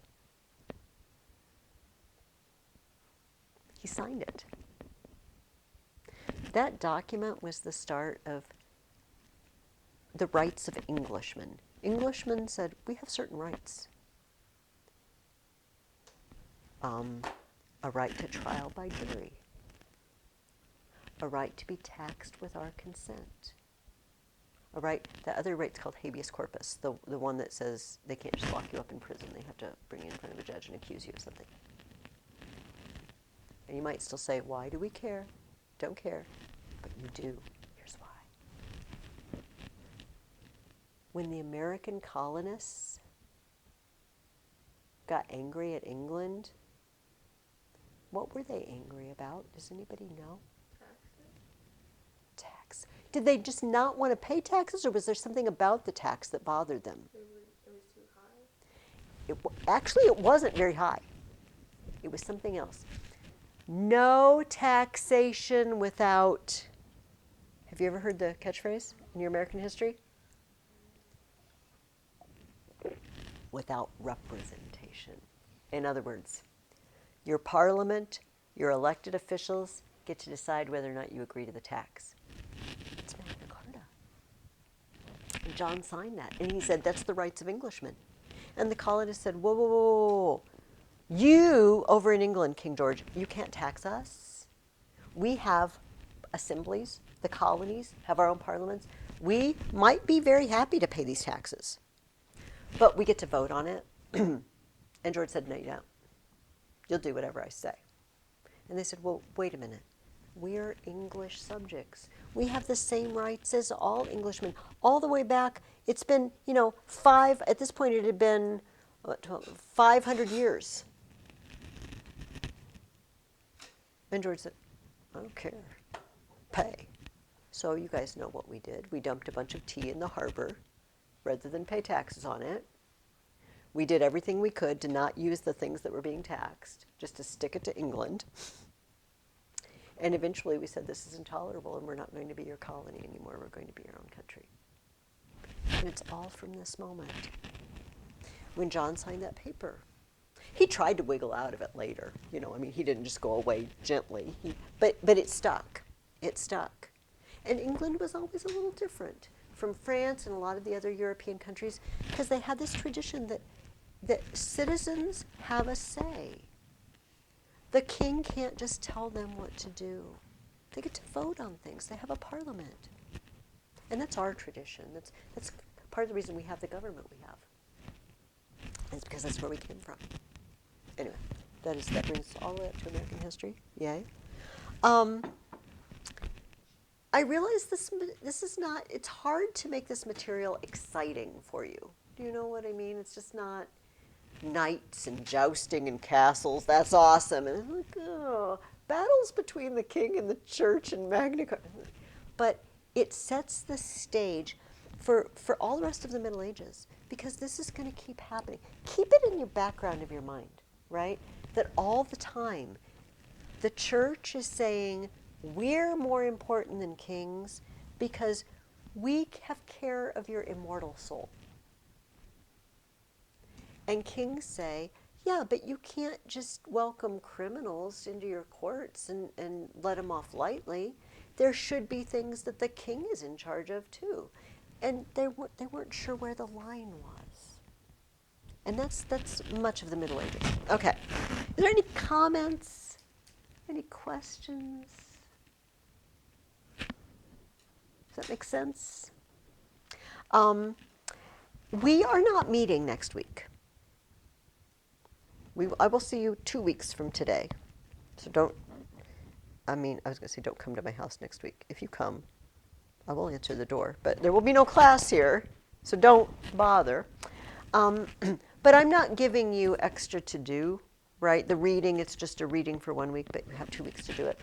He signed it. That document was the start of the rights of Englishmen. Englishmen said, we have certain rights. A right to trial by jury. A right to be taxed with our consent. A right, the other right's called habeas corpus, the one that says they can't just lock you up in prison. They have to bring you in front of a judge and accuse you of something. And you might still say, why do we care? Don't care. But you do. Here's why. When the American colonists got angry at England, what were they angry about? Does anybody know? Tax. Did they just not want to pay taxes, or was there something about the tax that bothered them? It was too high. Actually, it wasn't very high. It was something else. No taxation without, have you ever heard the catchphrase in your American history? Without representation. In other words, your parliament, your elected officials get to decide whether or not you agree to the tax. It's Magna Carta. And John signed that, and he said, that's the rights of Englishmen. And the colonists said, whoa, whoa, whoa, whoa, whoa. You, over in England, King George, you can't tax us. We have assemblies, the colonies have our own parliaments. We might be very happy to pay these taxes, but we get to vote on it. And George said, no, you don't. You'll do whatever I say. And they said, well, wait a minute. We're English subjects. We have the same rights as all Englishmen. All the way back, it's been, at this point it had been 500 years. And George said, I don't care. Pay. So you guys know what we did. We dumped a bunch of tea in the harbor rather than pay taxes on it. We did everything we could to not use the things that were being taxed, just to stick it to England. And eventually we said, this is intolerable and we're not going to be your colony anymore. We're going to be your own country. And it's all from this moment. When John signed that paper, he tried to wiggle out of it later. He didn't just go away gently. But it stuck. It stuck. And England was always a little different from France and a lot of the other European countries because they had this tradition that citizens have a say. The king can't just tell them what to do. They get to vote on things. They have a parliament. And that's our tradition. That's part of the reason we have the government we have. It's because that's where we came from. Anyway, that brings us all the way up to American history. Yay. I realize this is not, it's hard to make this material exciting for you. Do you know what I mean? It's just not knights and jousting and castles. That's awesome. And it's like, battles between the king and the church and Magna Carta. But it sets the stage for all the rest of the Middle Ages, because this is going to keep happening. Keep it in your background of your mind, right? That all the time, the church is saying, we're more important than kings because we have care of your immortal soul. And kings say, yeah, but you can't just welcome criminals into your courts and let them off lightly. There should be things that the king is in charge of too. And they weren't sure where the line was. And that's much of the Middle Ages. Okay. Is there any comments? Any questions? Does that make sense? We are not meeting next week. I will see you 2 weeks from today. So I was going to say don't come to my house next week. If you come, I will answer the door. But there will be no class here, so don't bother. But I'm not giving you extra to do, right? The reading, it's just a reading for 1 week, but you have 2 weeks to do it.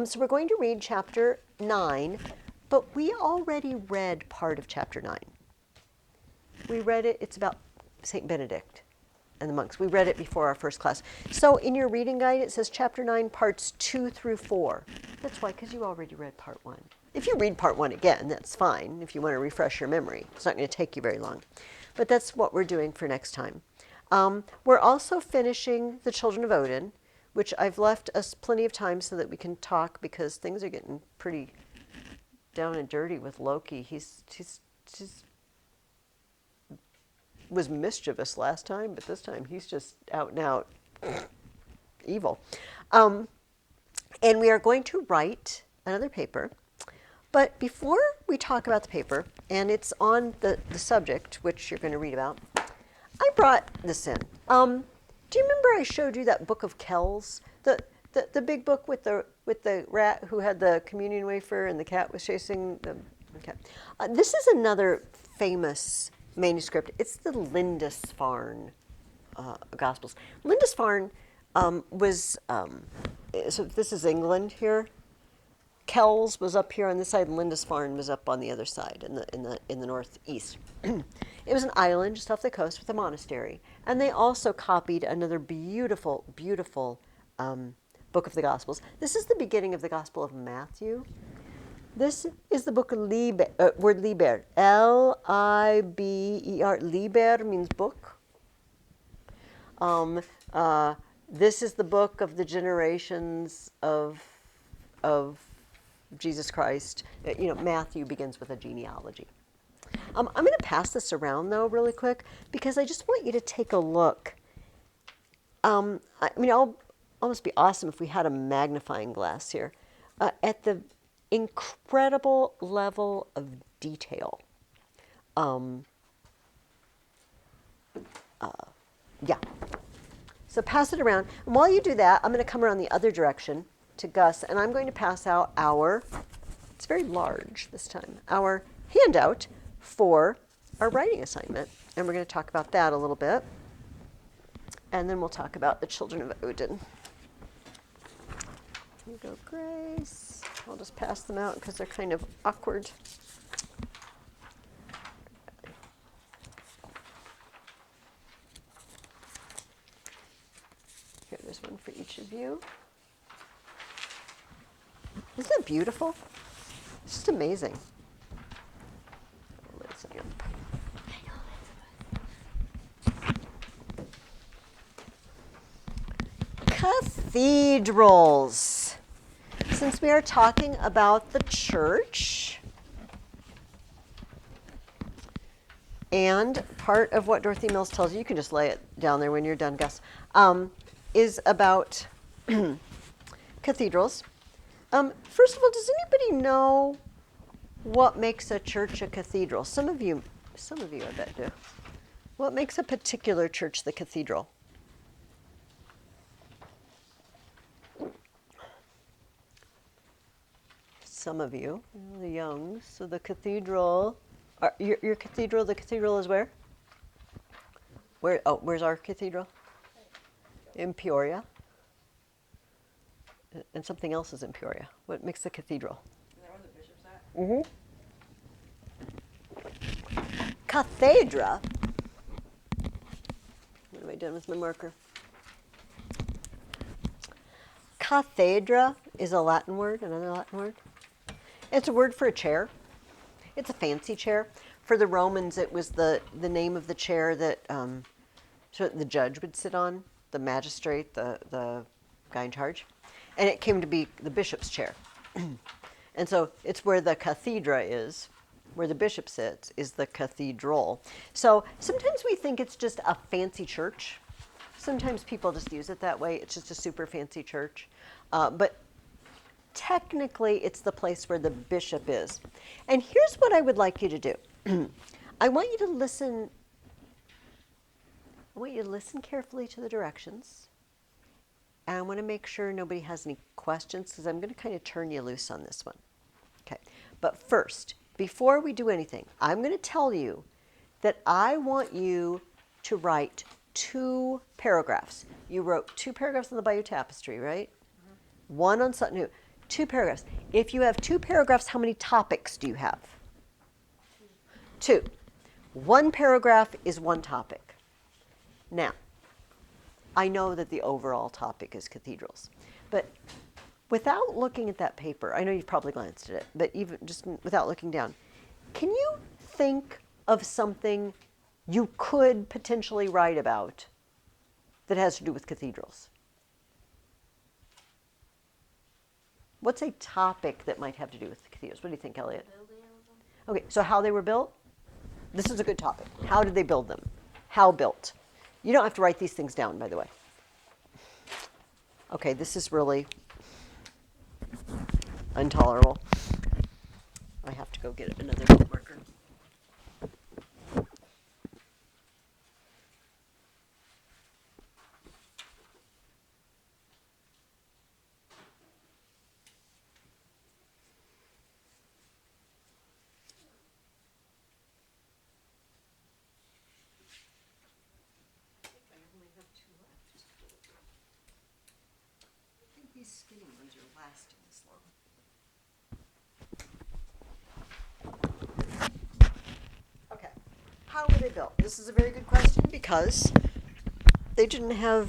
So we're going to read chapter 9, but we already read part of chapter 9. We read it, it's about St. Benedict and the monks. We read it before our first class. So in your reading guide, it says chapter 9, parts 2 through 4. That's why, because you already read part 1. If you read part 1 again, that's fine, if you want to refresh your memory. It's not going to take you very long. But that's what we're doing for next time. We're also finishing The Children of Odin, which I've left us plenty of time so that we can talk, because things are getting pretty down and dirty with Loki. He's was mischievous last time, but this time he's just out and out evil. And we are going to write another paper. But before we talk about the paper, and it's on the subject, which you're going to read about, I brought this in. Do you remember I showed you that book of Kells? The big book with the rat who had the communion wafer and the cat was chasing the cat. This is another famous manuscript. It's the Lindisfarne Gospels. Lindisfarne was, so this is England here. Kells was up here on this side, and Lindisfarne was up on the other side in the northeast. It was an island just off the coast with a monastery, and they also copied another beautiful, beautiful book of the Gospels. This is the beginning of the Gospel of Matthew. This is the book of word Liber, Liber. Liber means book. This is the book of the generations of Jesus Christ. Matthew begins with a genealogy. I'm going to pass this around, though, really quick, because I just want you to take a look. It'll almost be awesome if we had a magnifying glass here at the incredible level of detail. Yeah. So pass it around. And while you do that, I'm going to come around the other direction to Gus, and I'm going to pass out it's very large this time, our handout for our writing assignment. And we're going to talk about that a little bit. And then we'll talk about the Children of Odin. Here you go, Grace. I'll just pass them out because they're kind of awkward. Here, there's one for each of you. Isn't that beautiful? It's just amazing. Cathedrals. Since we are talking about the church, and part of what Dorothy Mills tells you can just lay it down there when you're done, Gus, is about cathedrals. First of all, does anybody know what makes a church a cathedral? Some of you I bet do. What makes a particular church the cathedral? Some of you, the young. So the cathedral, your cathedral, the cathedral is where? Where's our cathedral? In Peoria. And something else is in Peoria. What makes the cathedral? Is that where the bishop's at? Mm-hmm. cathedra. What am I doing with my marker? Cathedra is a Latin word, another Latin word. It's a word for a chair. It's a fancy chair. For the Romans, it was the name of the chair that so the judge would sit on, the magistrate, the guy in charge. And it came to be the bishop's chair. And so it's where the cathedra is, where the bishop sits, is the cathedral. So sometimes we think it's just a fancy church. Sometimes people just use it that way. It's just a super fancy church. But technically, it's the place where the bishop is. And here's what I would like you to do. I want you to listen. I want you to listen carefully to the directions. And I want to make sure nobody has any questions, because I'm going to kind of turn you loose on this one. Okay. But first, before we do anything, I'm going to tell you that I want you to write 2 paragraphs. You wrote 2 paragraphs on the Bayeux Tapestry, right? Mm-hmm. 1 on something new. 2 paragraphs. If you have 2 paragraphs, how many topics do you have? 2. 1 paragraph is 1 topic. Now, I know that the overall topic is cathedrals, but without looking at that paper, I know you've probably glanced at it, but even just without looking down, can you think of something you could potentially write about that has to do with cathedrals? What's a topic that might have to do with cathedrals? What do you think, Elliot? Building of them. Okay, so how they were built? This is a good topic. How did they build them? How built? You don't have to write these things down, by the way. Okay, this is really intolerable. I have to go get another bookmarker. These skinny ones are lasting this long. Okay, how were they built? This is a very good question because they didn't have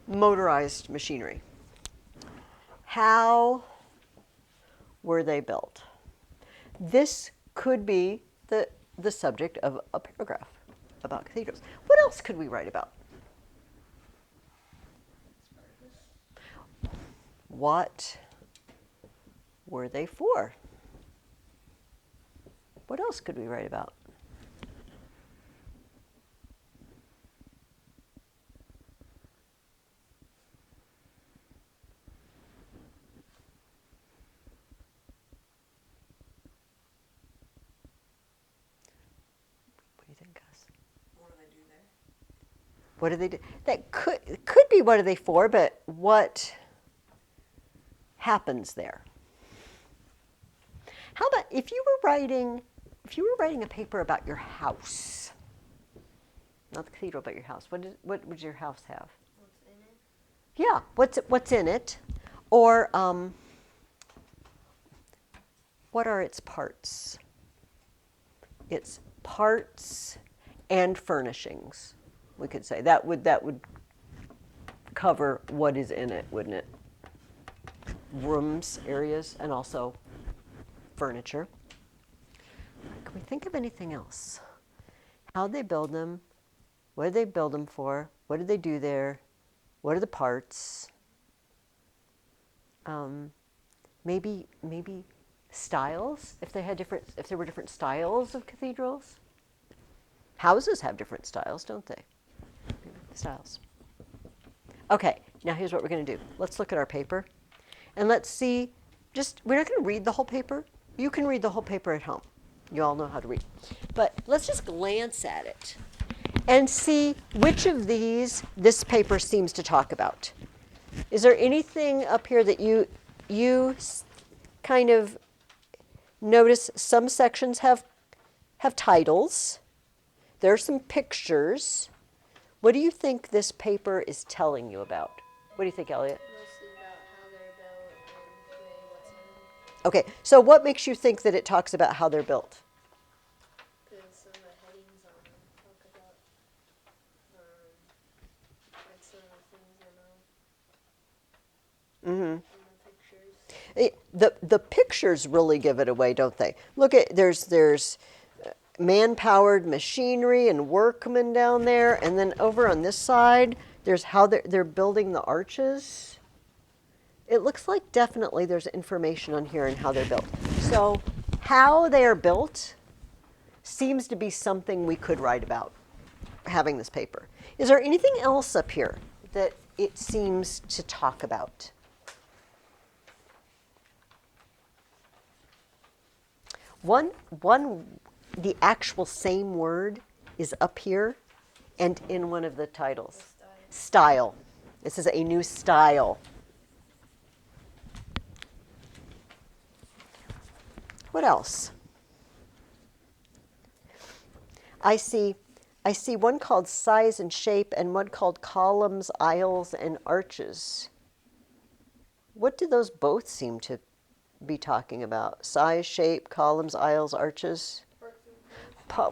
motorized machinery. How were they built? This could be the subject of a paragraph about cathedrals. What else could we write about? What were they for? What else could we write about? What do you think, Gus? What do they do there? What do they do? That could be what are they for, but what happens there? How about if you were writing a paper about your house, not the cathedral, but your house? What would your house have? What's in it? Yeah, what's in it, or what are its parts? Its parts and furnishings. We could say that would cover what is in it, wouldn't it? Rooms, areas, and also furniture. Can we think of anything else? How did they build them? What did they build them for? What did they do there? What are the parts? Maybe styles. If there were different styles of cathedrals. Houses have different styles, don't they? Maybe styles. Okay, now here's what we're going to do. Let's look at our paper. And let's see, we're not going to read the whole paper. You can read the whole paper at home. You all know how to read. But let's just glance at it and see which of these this paper seems to talk about. Is there anything up here that you kind of notice? Some sections have titles. There are some pictures. What do you think this paper is telling you about? What do you think, Elliot? Mostly about how they're built and what's in them. Okay, so what makes you think that it talks about how they're built? Because some of the headings on them talk about, like some of the things in the pictures. The pictures really give it away, don't they? Look at there's man-powered machinery and workmen down there, and then over on this side, there's how they're building the arches. It looks like definitely there's information on here on how they're built. So how they are built seems to be something we could write about having this paper. Is there anything else up here that it seems to talk about? One, the actual same word is up here and in one of the titles. Style. This is a new style. What else? I see one called size and shape and one called columns, aisles, and arches. What do those both seem to be talking about? Size, shape, columns, aisles, arches?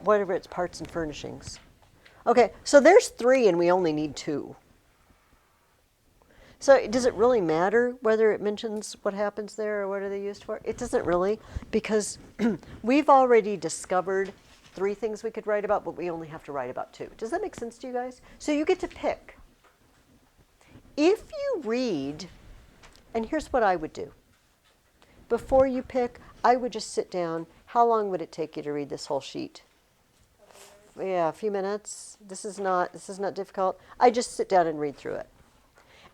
Whatever it's parts and furnishings. Okay, so there's 3 and we only need 2. So does it really matter whether it mentions what happens there or what are they used for? It doesn't really, because we've already discovered 3 things we could write about, but we only have to write about 2. Does that make sense to you guys? So you get to pick. If you read, and here's what I would do. Before you pick, I would just sit down. How long would it take you to read this whole sheet? Yeah, a few minutes. This is not difficult. I just sit down and read through it.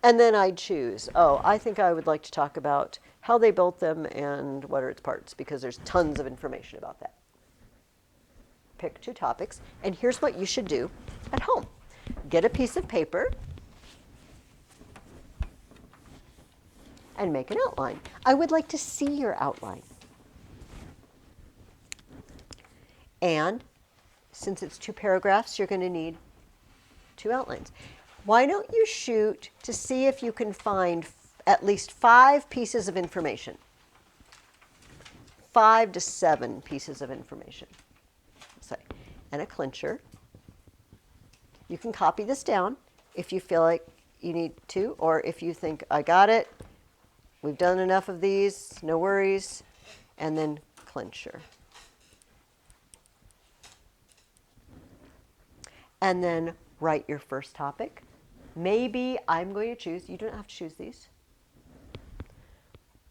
And then I'd choose, I think I would like to talk about how they built them and what are its parts, because there's tons of information about that. Pick 2 topics, and here's what you should do at home. Get a piece of paper and make an outline. I would like to see your outline. And since it's 2 paragraphs, you're going to need 2 outlines. Why don't you shoot to see if you can find at least 5 pieces of information? 5 to 7 pieces of information. Say, and a clincher. You can copy this down if you feel like you need to, or if you think, I got it, we've done enough of these, no worries, and then clincher. And then write your first topic. Maybe I'm going to choose, you don't have to choose these,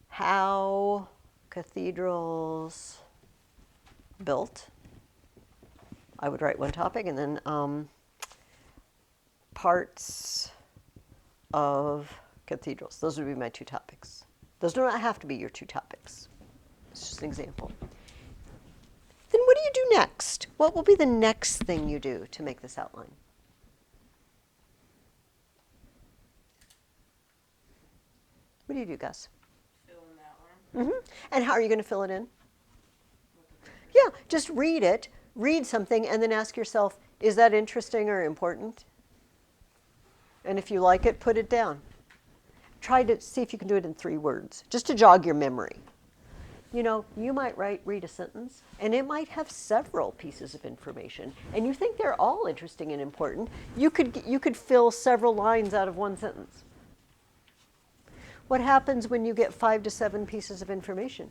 how cathedrals built. I would write one topic, and then parts of cathedrals. Those would be my 2 topics. Those do not have to be your 2 topics. It's just an example. Then what do you do next? What will be the next thing you do to make this outline? What do you do, Gus? Fill in the outline. And how are you going to fill it in? Yeah, just read it. Read something and then ask yourself, is that interesting or important? And if you like it, put it down. Try to see if you can do it in 3 words, just to jog your memory. You know, you might read a sentence, and it might have several pieces of information, and you think they're all interesting and important. You could fill several lines out of one sentence. What happens when you get 5 to 7 pieces of information?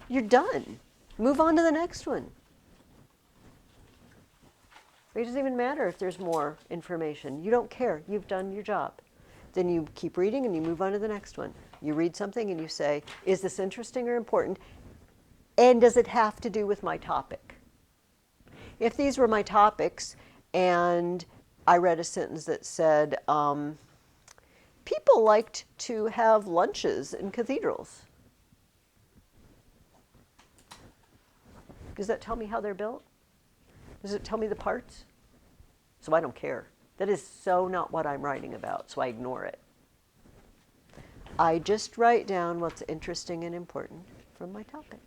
You're done. Move on to the next one. It doesn't even matter if there's more information. You don't care. You've done your job. Then you keep reading and you move on to the next one. You read something and you say, is this interesting or important? And does it have to do with my topic? If these were my topics and I read a sentence that said, people liked to have lunches in cathedrals. Does that tell me how they're built? Does it tell me the parts? So I don't care. That is so not what I'm writing about, so I ignore it. I just write down what's interesting and important from my topic.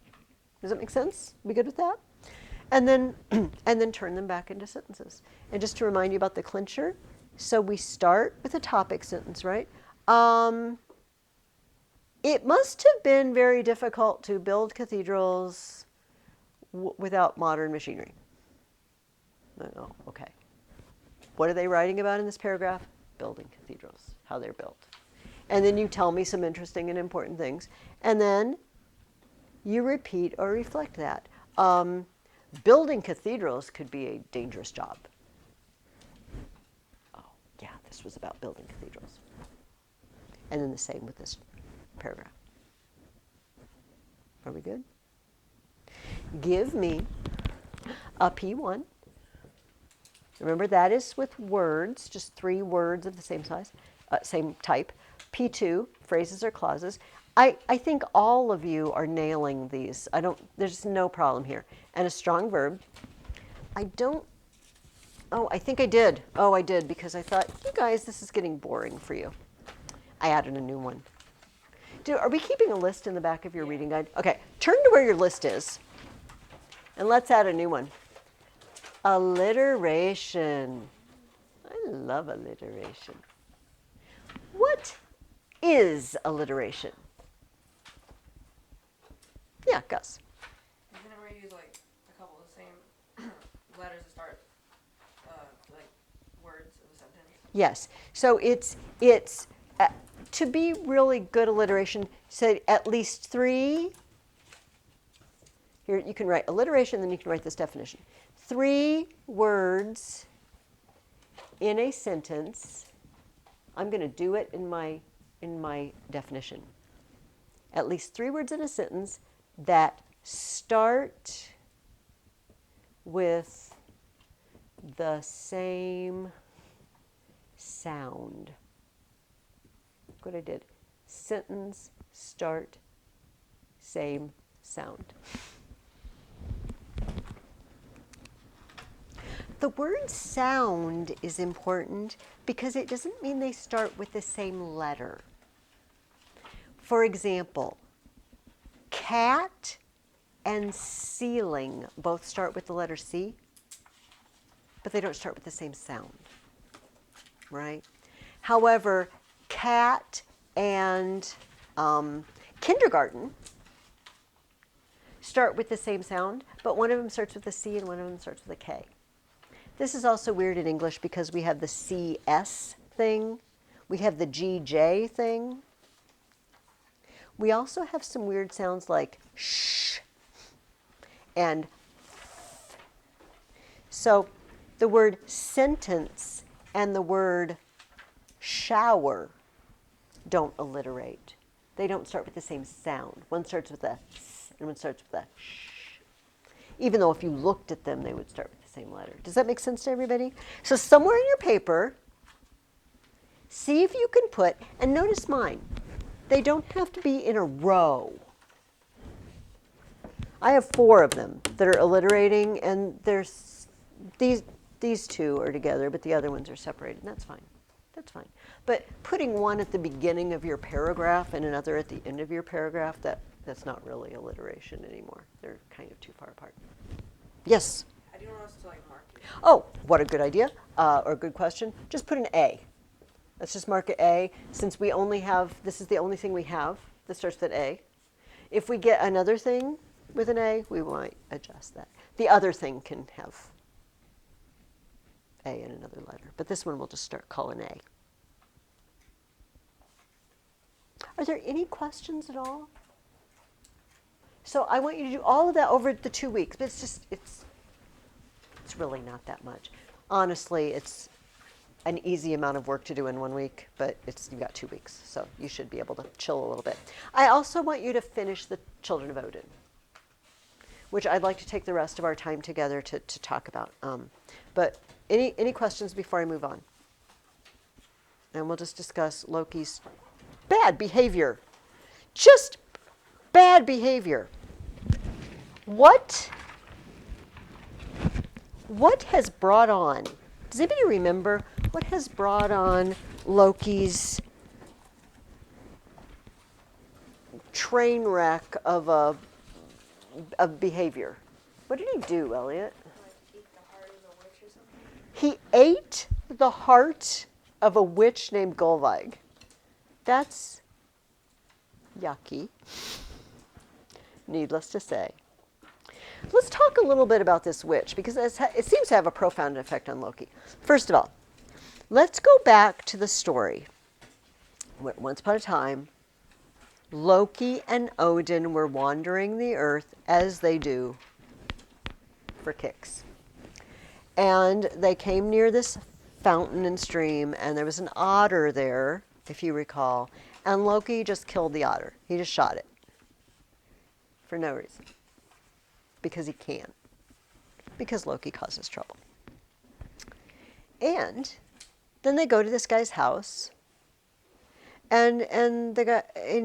Does that make sense? We good with that? And then turn them back into sentences. And just to remind you about the clincher, so we start with a topic sentence, right? It must have been very difficult to build cathedrals without modern machinery. Oh, okay. What are they writing about in this paragraph? Building cathedrals, how they're built. And then you tell me some interesting and important things. And then you repeat or reflect that. Building cathedrals could be a dangerous job. Oh, yeah, this was about building cathedrals. And then the same with this paragraph. Are we good? Give me a P1. Remember, that is with words, just 3 words of the same size, same type. P2, phrases or clauses. I think all of you are nailing these. There's no problem here. And a strong verb. I think I did. Oh, I did, because I thought, you guys, this is getting boring for you. I added a new one. Are we keeping a list in the back of your reading guide? Okay, turn to where your list is, and let's add a new one. Alliteration. I love alliteration. What is alliteration? Yeah, Gus. Isn't it where you use like a couple of the same letters to start like words of a sentence? Yes. So it's to be really good alliteration, say at least 3. Here you can write alliteration, then you can write this definition. 3 words in a sentence. I'm going to do it in my definition. At least 3 words in a sentence that start with the same sound. Look what I did. Sentence, start, same sound. The word sound is important because it doesn't mean they start with the same letter. For example, cat and ceiling both start with the letter C, but they don't start with the same sound, right? However, cat and kindergarten start with the same sound, but one of them starts with a C and one of them starts with a K. This is also weird in English because we have the CS thing. We have the GJ thing. We also have some weird sounds like sh and f. So the word sentence and the word shower don't alliterate. They don't start with the same sound. One starts with a s and one starts with a sh. Even though if you looked at them, they would start with the same letter. Does that make sense to everybody? So somewhere in your paper, see if you can put, and notice mine, they don't have to be in a row. I have 4 of them that are alliterating, and there's these 2 are together, but the other ones are separated, and that's fine. That's fine. But putting one at the beginning of your paragraph and another at the end of your paragraph, that's not really alliteration anymore. They're kind of too far apart. Yes? How do you want us to like mark it? Oh, what a good idea, or a good question. Just put an A. Let's just mark it A, since we only have, this is the only thing we have that starts with A. If we get another thing with an A, we might adjust that. The other thing can have A in another letter, but this one we'll just start calling A. Are there any questions at all? So I want you to do all of that over the 2 weeks, but it's really not that much. Honestly, it's an easy amount of work to do in 1 week, but you've got 2 weeks, so you should be able to chill a little bit. I also want you to finish the Children of Odin, which I'd like to take the rest of our time together to talk about. But any questions before I move on? And we'll just discuss Loki's bad behavior. Just bad behavior. What has brought on, does anybody remember what has brought on Loki's train wreck of behavior? What did he do, Elliot? Like eat the heart of a witch or something? He ate the heart of a witch named Gulvig. That's yucky, needless to say. Let's talk a little bit about this witch, because it seems to have a profound effect on Loki. First of all, let's go back to the story. Once upon a time, Loki and Odin were wandering the earth, as they do, for kicks. And they came near this fountain and stream, and there was an otter there, if you recall, and Loki just killed the otter. He just shot it for no reason. Because he can. Because Loki causes trouble. And then they go to this guy's house, and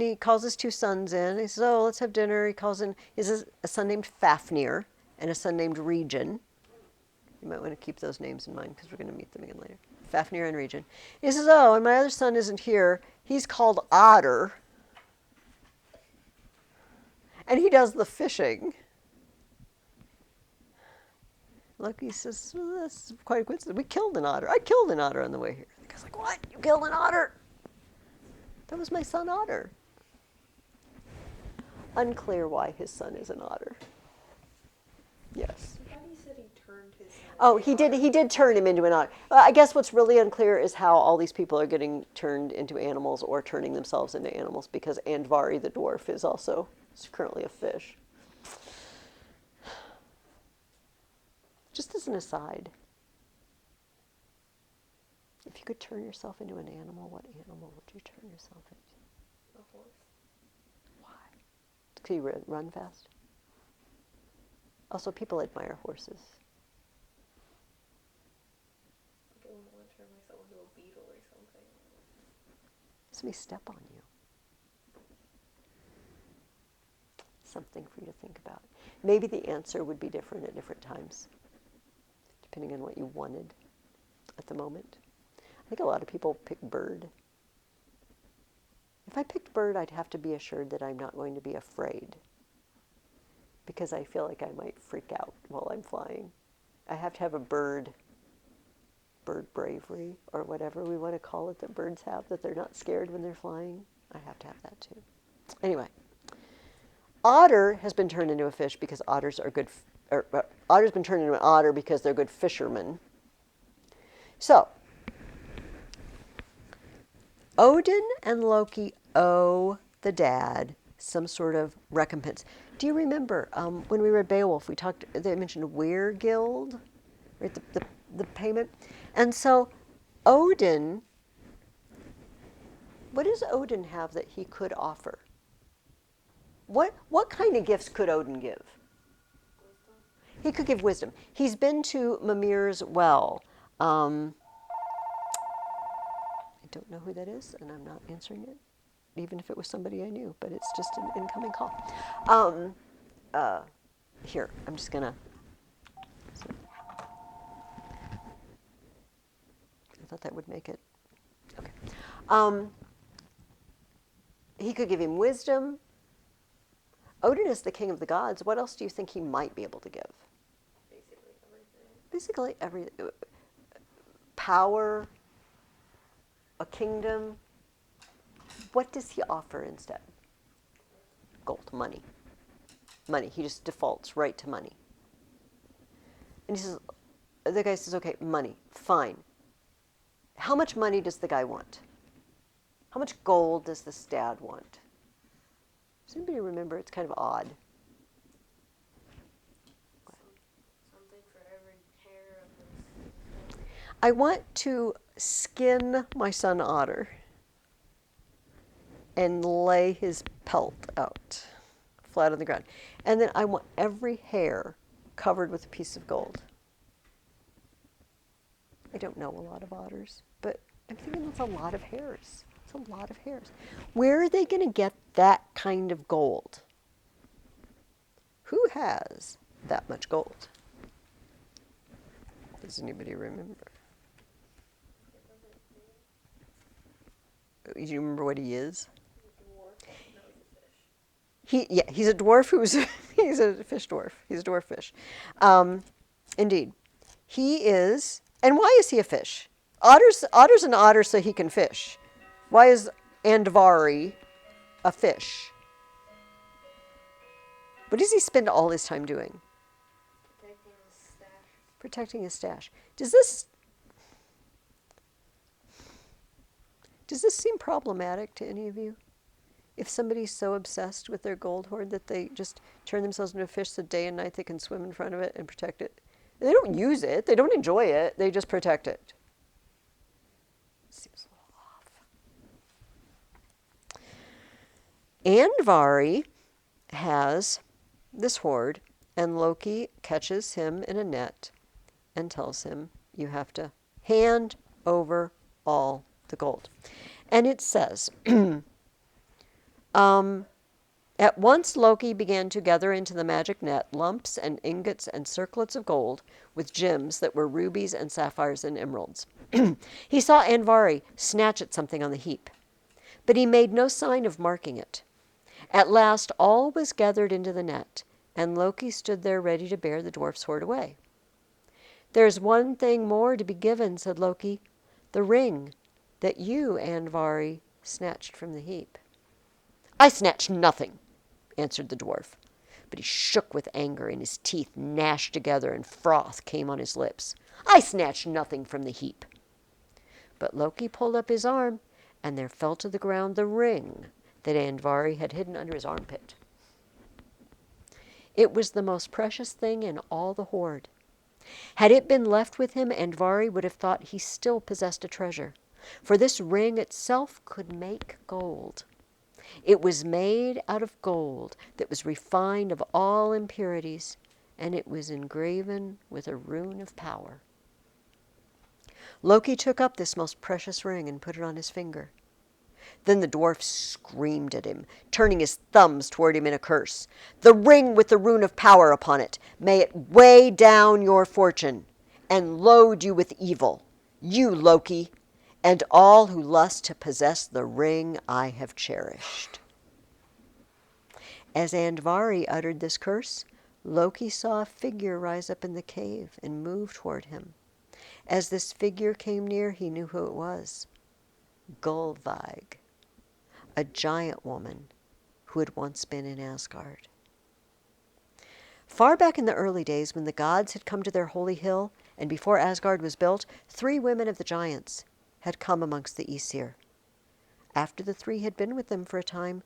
he calls his two sons in. He says, "Oh, let's have dinner." He calls in. He has a son named Fafnir and a son named Regin. You might want to keep those names in mind because we're going to meet them again later. Fafnir and Regin. He says, "Oh, and my other son isn't here. He's called Otter, and he does the fishing." Loki says, "Well, that's quite a coincidence. We killed an otter. I killed an otter on the way here." The guy's like, "What? You killed an otter?" "That was my son Otter." Unclear why his son is an otter. Yes. I thought he said he turned his son. Oh, he did. He did turn him into an otter. I guess what's really unclear is how all these people are getting turned into animals or turning themselves into animals, because Andvari the dwarf is also currently a fish. Just as an aside, if you could turn yourself into an animal, what animal would you turn yourself into? A horse. Why? Because you run fast? Also, people admire horses. I wouldn't want to turn myself into a beetle or something. Somebody step on you. Something for you to think about. Maybe the answer would be different at different times, depending on what you wanted at the moment. I think a lot of people pick bird. If I picked bird, I'd have to be assured that I'm not going to be afraid, because I feel like I might freak out while I'm flying. I have to have a bird bravery, or whatever we want to call it that birds have, that they're not scared when they're flying. I have to have that too. Anyway, otter has been turned into a fish because otters are good, otter's been turned into an otter because they're good fishermen. So, Odin and Loki owe the dad some sort of recompense. Do you remember when we read Beowulf, they mentioned Weir Guild, right? The payment. And so Odin, what does Odin have that he could offer? What kind of gifts could Odin give? Wisdom. He could give wisdom. He's been to Mimir's well. I don't know who that is, and I'm not answering it, even if it was somebody I knew, but it's just an incoming call. Here, I'm just going to... I thought that would make it... Okay. He could give him wisdom. Odin is the king of the gods. What else do you think he might be able to give? Basically everything. Basically everything. Power, a kingdom. What does he offer instead? Gold, money. Money. He just defaults right to money. And he says, the guy says, okay, money, fine. How much money does the guy want? How much gold does this dad want? Does anybody remember? It's kind of odd. Something for every hair of his... I want to skin my son Otter and lay his pelt out flat on the ground. And then I want every hair covered with a piece of gold. I don't know a lot of otters, but I'm thinking that's a lot of hairs. It's a lot of hairs. Where are they going to get that kind of gold? Who has that much gold? Does anybody remember? Do you remember what he is? He's a dwarf he's a fish dwarf. He's a dwarf fish. Indeed. He is, and why is he a fish? Otter's an otter so he can fish. Why is Andvari a fish. What does he spend all his time doing? Protecting his stash. Protecting his stash. Does this seem problematic to any of you? If somebody's so obsessed with their gold hoard that they just turn themselves into a fish so day and night they can swim in front of it and protect it. They don't use it, they don't enjoy it, they just protect it. Seems a little off. Andvari has this hoard, and Loki catches him in a net and tells him, you have to hand over all the gold. And it says, at once Loki began to gather into the magic net lumps and ingots and circlets of gold with gems that were rubies and sapphires and emeralds. He saw Andvari snatch at something on the heap, but he made no sign of marking it. At last all was gathered into the net, and Loki stood there ready to bear the dwarf's hoard away. There is one thing more to be given, said Loki, the ring that you, Andvari, snatched from the heap. I snatched nothing, answered the dwarf, but he shook with anger and his teeth gnashed together and froth came on his lips. I snatched nothing from the heap. But Loki pulled up his arm, and there fell to the ground the ring that Andvari had hidden under his armpit. It was the most precious thing in all the hoard. Had it been left with him, Andvari would have thought he still possessed a treasure, for this ring itself could make gold. It was made out of gold that was refined of all impurities, and it was engraven with a rune of power. Loki took up this most precious ring and put it on his finger. Then the dwarf screamed at him, turning his thumbs toward him in a curse. The ring with the rune of power upon it, may it weigh down your fortune and load you with evil, you, Loki, and all who lust to possess the ring I have cherished. As Andvari uttered this curse, Loki saw a figure rise up in the cave and move toward him. As this figure came near, he knew who it was. Gullveig, a giant woman who had once been in Asgard. Far back in the early days, when the gods had come to their holy hill, and before Asgard was built, 3 women of the giants had come amongst the Aesir. After the 3 had been with them for a time,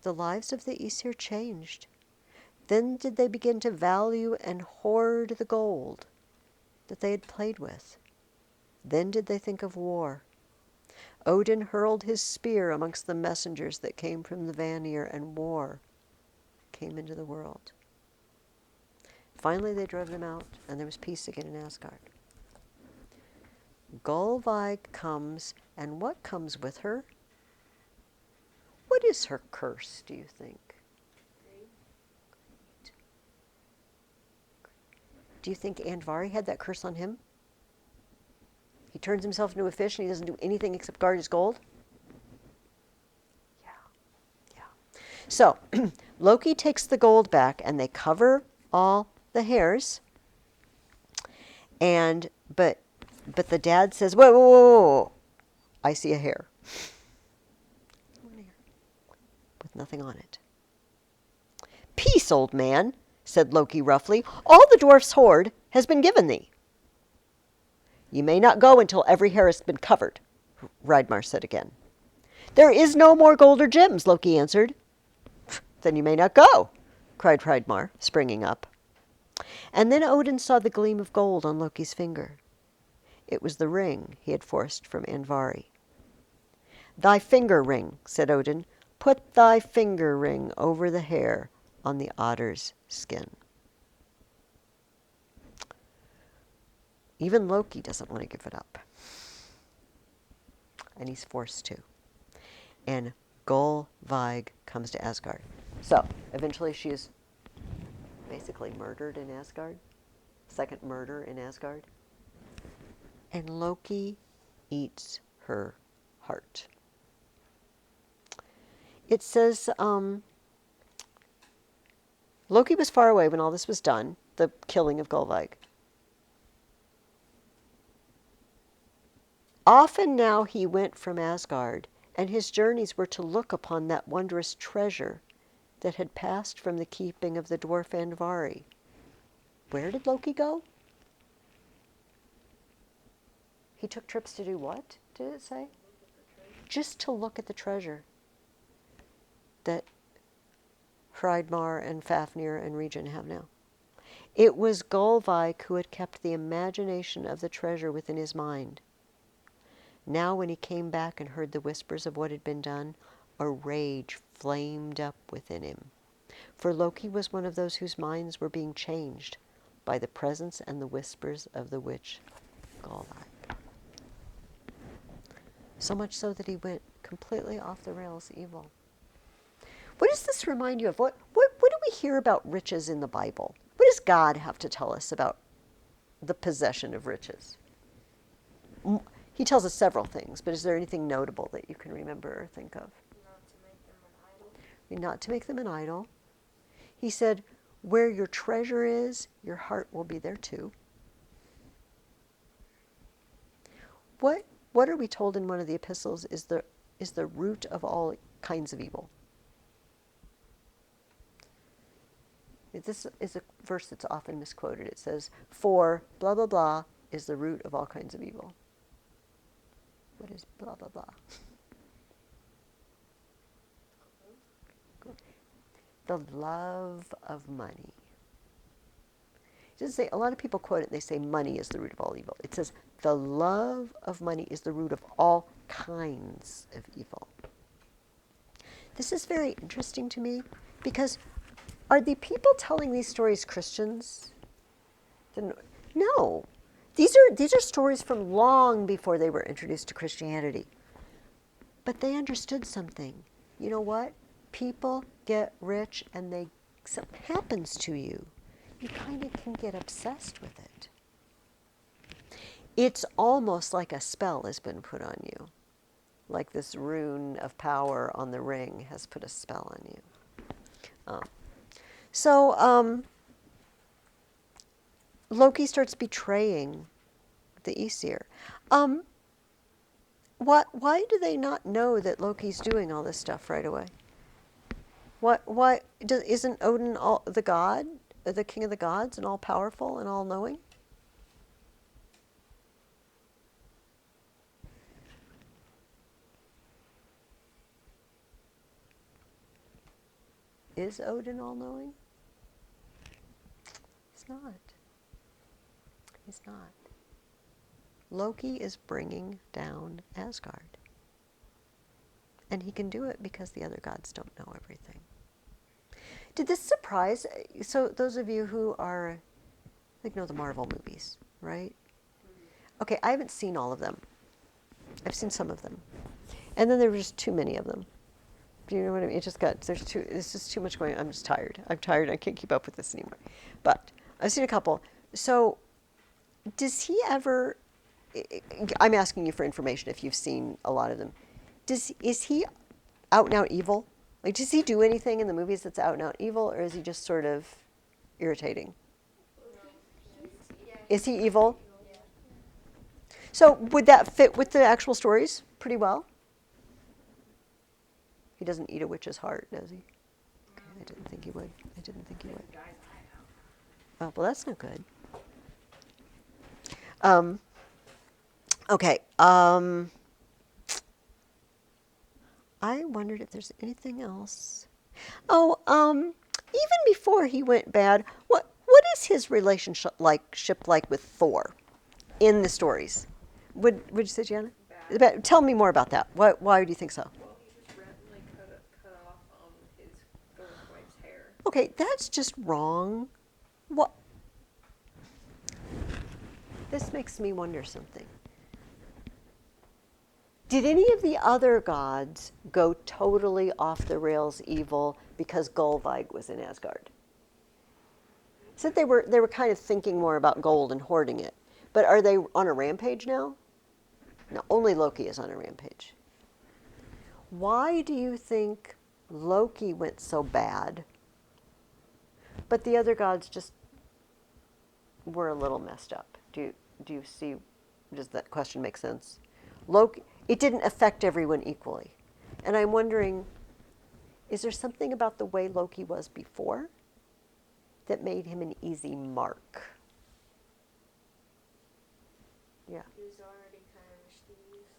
the lives of the Aesir changed. Then did they begin to value and hoard the gold that they had played with. Then did they think of war. Odin hurled his spear amongst the messengers that came from the Vanir, and war came into the world. Finally they drove them out, and there was peace again in Asgard. Gullveig comes, and what comes with her? What is her curse, do you think? Do you think Andvari had that curse on him? He turns himself into a fish and he doesn't do anything except guard his gold? Yeah. So, Loki takes the gold back and they cover all the hairs. But the dad says, whoa, I see a hair. With nothing on it. Peace, old man, said Loki roughly. All the dwarf's hoard has been given thee. You may not go until every hair has been covered, Hreidmar said again. There is no more gold or gems, Loki answered. Then you may not go, cried Hreidmar, springing up. And then Odin saw the gleam of gold on Loki's finger. It was the ring he had forced from Andvari. Thy finger ring, said Odin. Put thy finger ring over the hair on the otter's skin. Even Loki doesn't want to give it up. And he's forced to. And Gullveig comes to Asgard. So, eventually she is basically murdered in Asgard. Second murder in Asgard. And Loki eats her heart. It says, Loki was far away when all this was done, the killing of Gullveig. Often now he went from Asgard and his journeys were to look upon that wondrous treasure that had passed from the keeping of the dwarf Andvari. Where did Loki go? He took trips to do what, did it say? Just to look at the treasure that Hreidmar and Fafnir and Regin have now. It was Golvik who had kept the imagination of the treasure within his mind. Now when he came back and heard the whispers of what had been done, a rage flamed up within him. For Loki was one of those whose minds were being changed by the presence and the whispers of the witch Golvik. So much so that he went completely off the rails evil. What does this remind you of? What do we hear about riches in the Bible? What does God have to tell us about the possession of riches? He tells us several things, but is there anything notable that you can remember or think of? Not to make them an idol. Not to make them an idol. He said, where your treasure is, your heart will be there too. What are we told in one of the epistles is the root of all kinds of evil? This is a verse that's often misquoted. It says, for blah, blah, blah is the root of all kinds of evil. What is blah, blah, blah? The love of money. It doesn't say, a lot of people quote it and they say money is the root of all evil. It says the love of money is the root of all kinds of evil. This is very interesting to me because are the people telling these stories Christians? No. These are stories from long before they were introduced to Christianity. But they understood something. You know what? People get rich and something happens to you. You kind of can get obsessed with it. It's almost like a spell has been put on you. Like this rune of power on the ring has put a spell on you. So Loki starts betraying the Aesir. Why do they not know that Loki's doing all this stuff right away? Isn't Odin the god, the king of the gods, and all powerful and all knowing? Is Odin all knowing? He's not. He's not. Loki is bringing down Asgard. And he can do it because the other gods don't know everything. Did this surprise, so those of you who are, know the Marvel movies, right? Okay, I haven't seen all of them. I've seen some of them. And then there were just too many of them. Do you know what I mean? It's just too much going on. I'm just tired. I'm tired. I can't keep up with this anymore. But I've seen a couple. So does he ever, I'm asking you for information if you've seen a lot of them. Is he out and out evil? Like, does he do anything in the movies that's out and out evil, or is he just sort of irritating? Is he evil? So would that fit with the actual stories pretty well? He doesn't eat a witch's heart, does he? Okay, I didn't think he would. Oh, well, that's no good. Okay. I wondered if there's anything else. Oh, even before he went bad, what is his relationship like with Thor in the stories? Would you say, Gianna? Tell me more about that. Why do you think so? Well, he just randomly cut off his Thor's wife's hair. Okay, that's just wrong. What? This makes me wonder something. Did any of the other gods go totally off the rails evil because Golvik was in Asgard? Said they were kind of thinking more about gold and hoarding it. But are they on a rampage now? No, only Loki is on a rampage. Why do you think Loki went so bad, but the other gods just were a little messed up? Do you see, does that question make sense? Loki, it didn't affect everyone equally. And I'm wondering, is there something about the way Loki was before that made him an easy mark? Yeah. He was already kind of mischievous.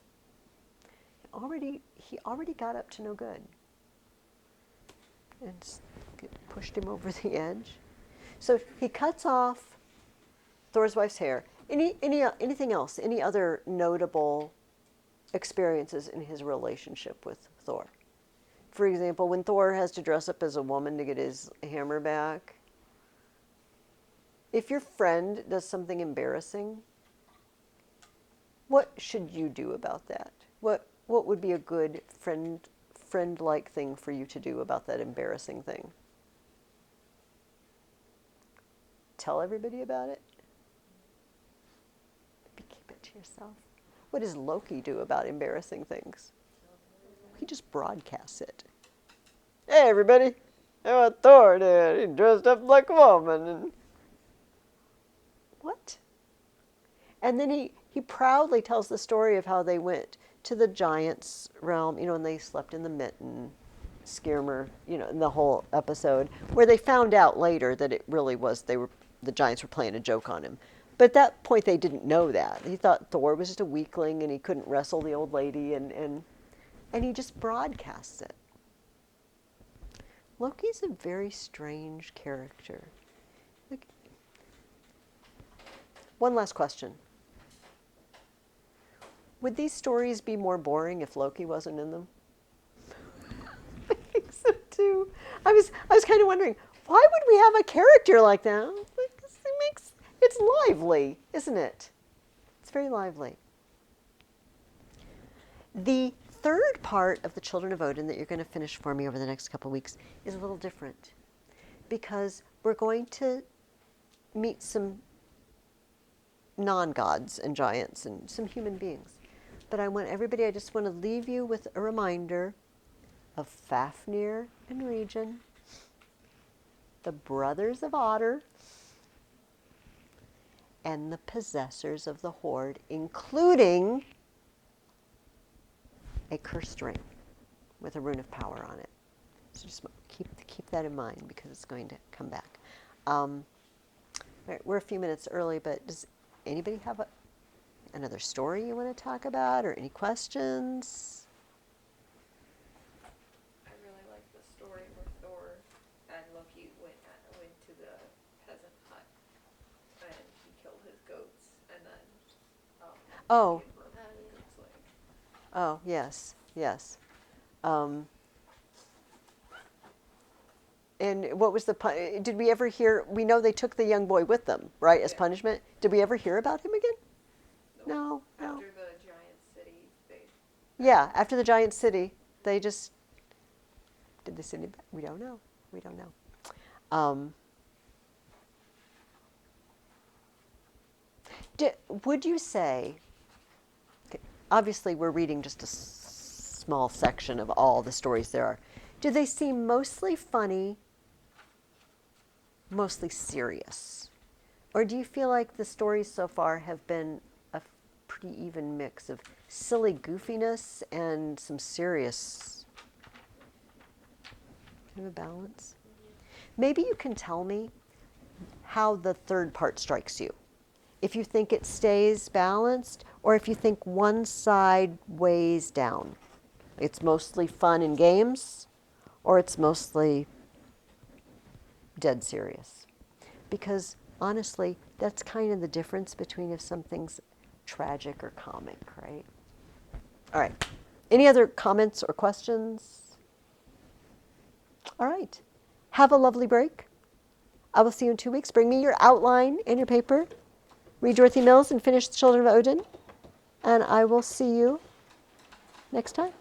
He already got up to no good. And pushed him over the edge. So he cuts off Thor's wife's hair. Anything else? Any other notable experiences in his relationship with Thor? For example, when Thor has to dress up as a woman to get his hammer back. If your friend does something embarrassing, what should you do about that? What would be a good friend-like thing for you to do about that embarrassing thing? Tell everybody about it? Maybe keep it to yourself. What does Loki do about embarrassing things? He just broadcasts it. Hey, everybody! How about Thor did? He dressed up like a woman. And what? And then he proudly tells the story of how they went to the giant's realm, and they slept in the mitten, Skirmer, in the whole episode, where they found out later that it really was the giants were playing a joke on him. But at that point, they didn't know that. He thought Thor was just a weakling and he couldn't wrestle the old lady, and he just broadcasts it. Loki's a very strange character. One last question. Would these stories be more boring if Loki wasn't in them? I think so too. I was kind of wondering, why would we have a character like that? It's lively, isn't it? It's very lively. The third part of the Children of Odin that you're going to finish for me over the next couple of weeks is a little different, because we're going to meet some non-gods and giants and some human beings. But I just want to leave you with a reminder of Fafnir and Regin, the brothers of Otter, and the possessors of the Horde, including a cursed ring with a rune of power on it. So just keep that in mind, because it's going to come back. We're a few minutes early, but does anybody have another story you want to talk about, or any questions? I really like the story where Thor and Loki went to the peasant hut and he killed his goats, and then Oh. he broke his leg. Oh, yes. And what was did we ever hear, we know they took the young boy with them, right, as punishment? Did we ever hear about him again? No. After the giant city, Yeah, after the giant city, they just, did they send him back? We don't know. Would you say, obviously we're reading just a small section of all the stories there are, do they seem mostly funny, mostly serious? Or do you feel like the stories so far have been a pretty even mix of silly goofiness and some serious, kind of a balance? Maybe you can tell me how the third part strikes you. If you think it stays balanced, or if you think one side weighs down. It's mostly fun and games, or it's mostly dead serious. Because honestly, that's kind of the difference between if something's tragic or comic, right? All right. Any other comments or questions? All right. Have a lovely break. I will see you in 2 weeks. Bring me your outline and your paper. Read Dorothy Mills and finish The Children of Odin. And I will see you next time.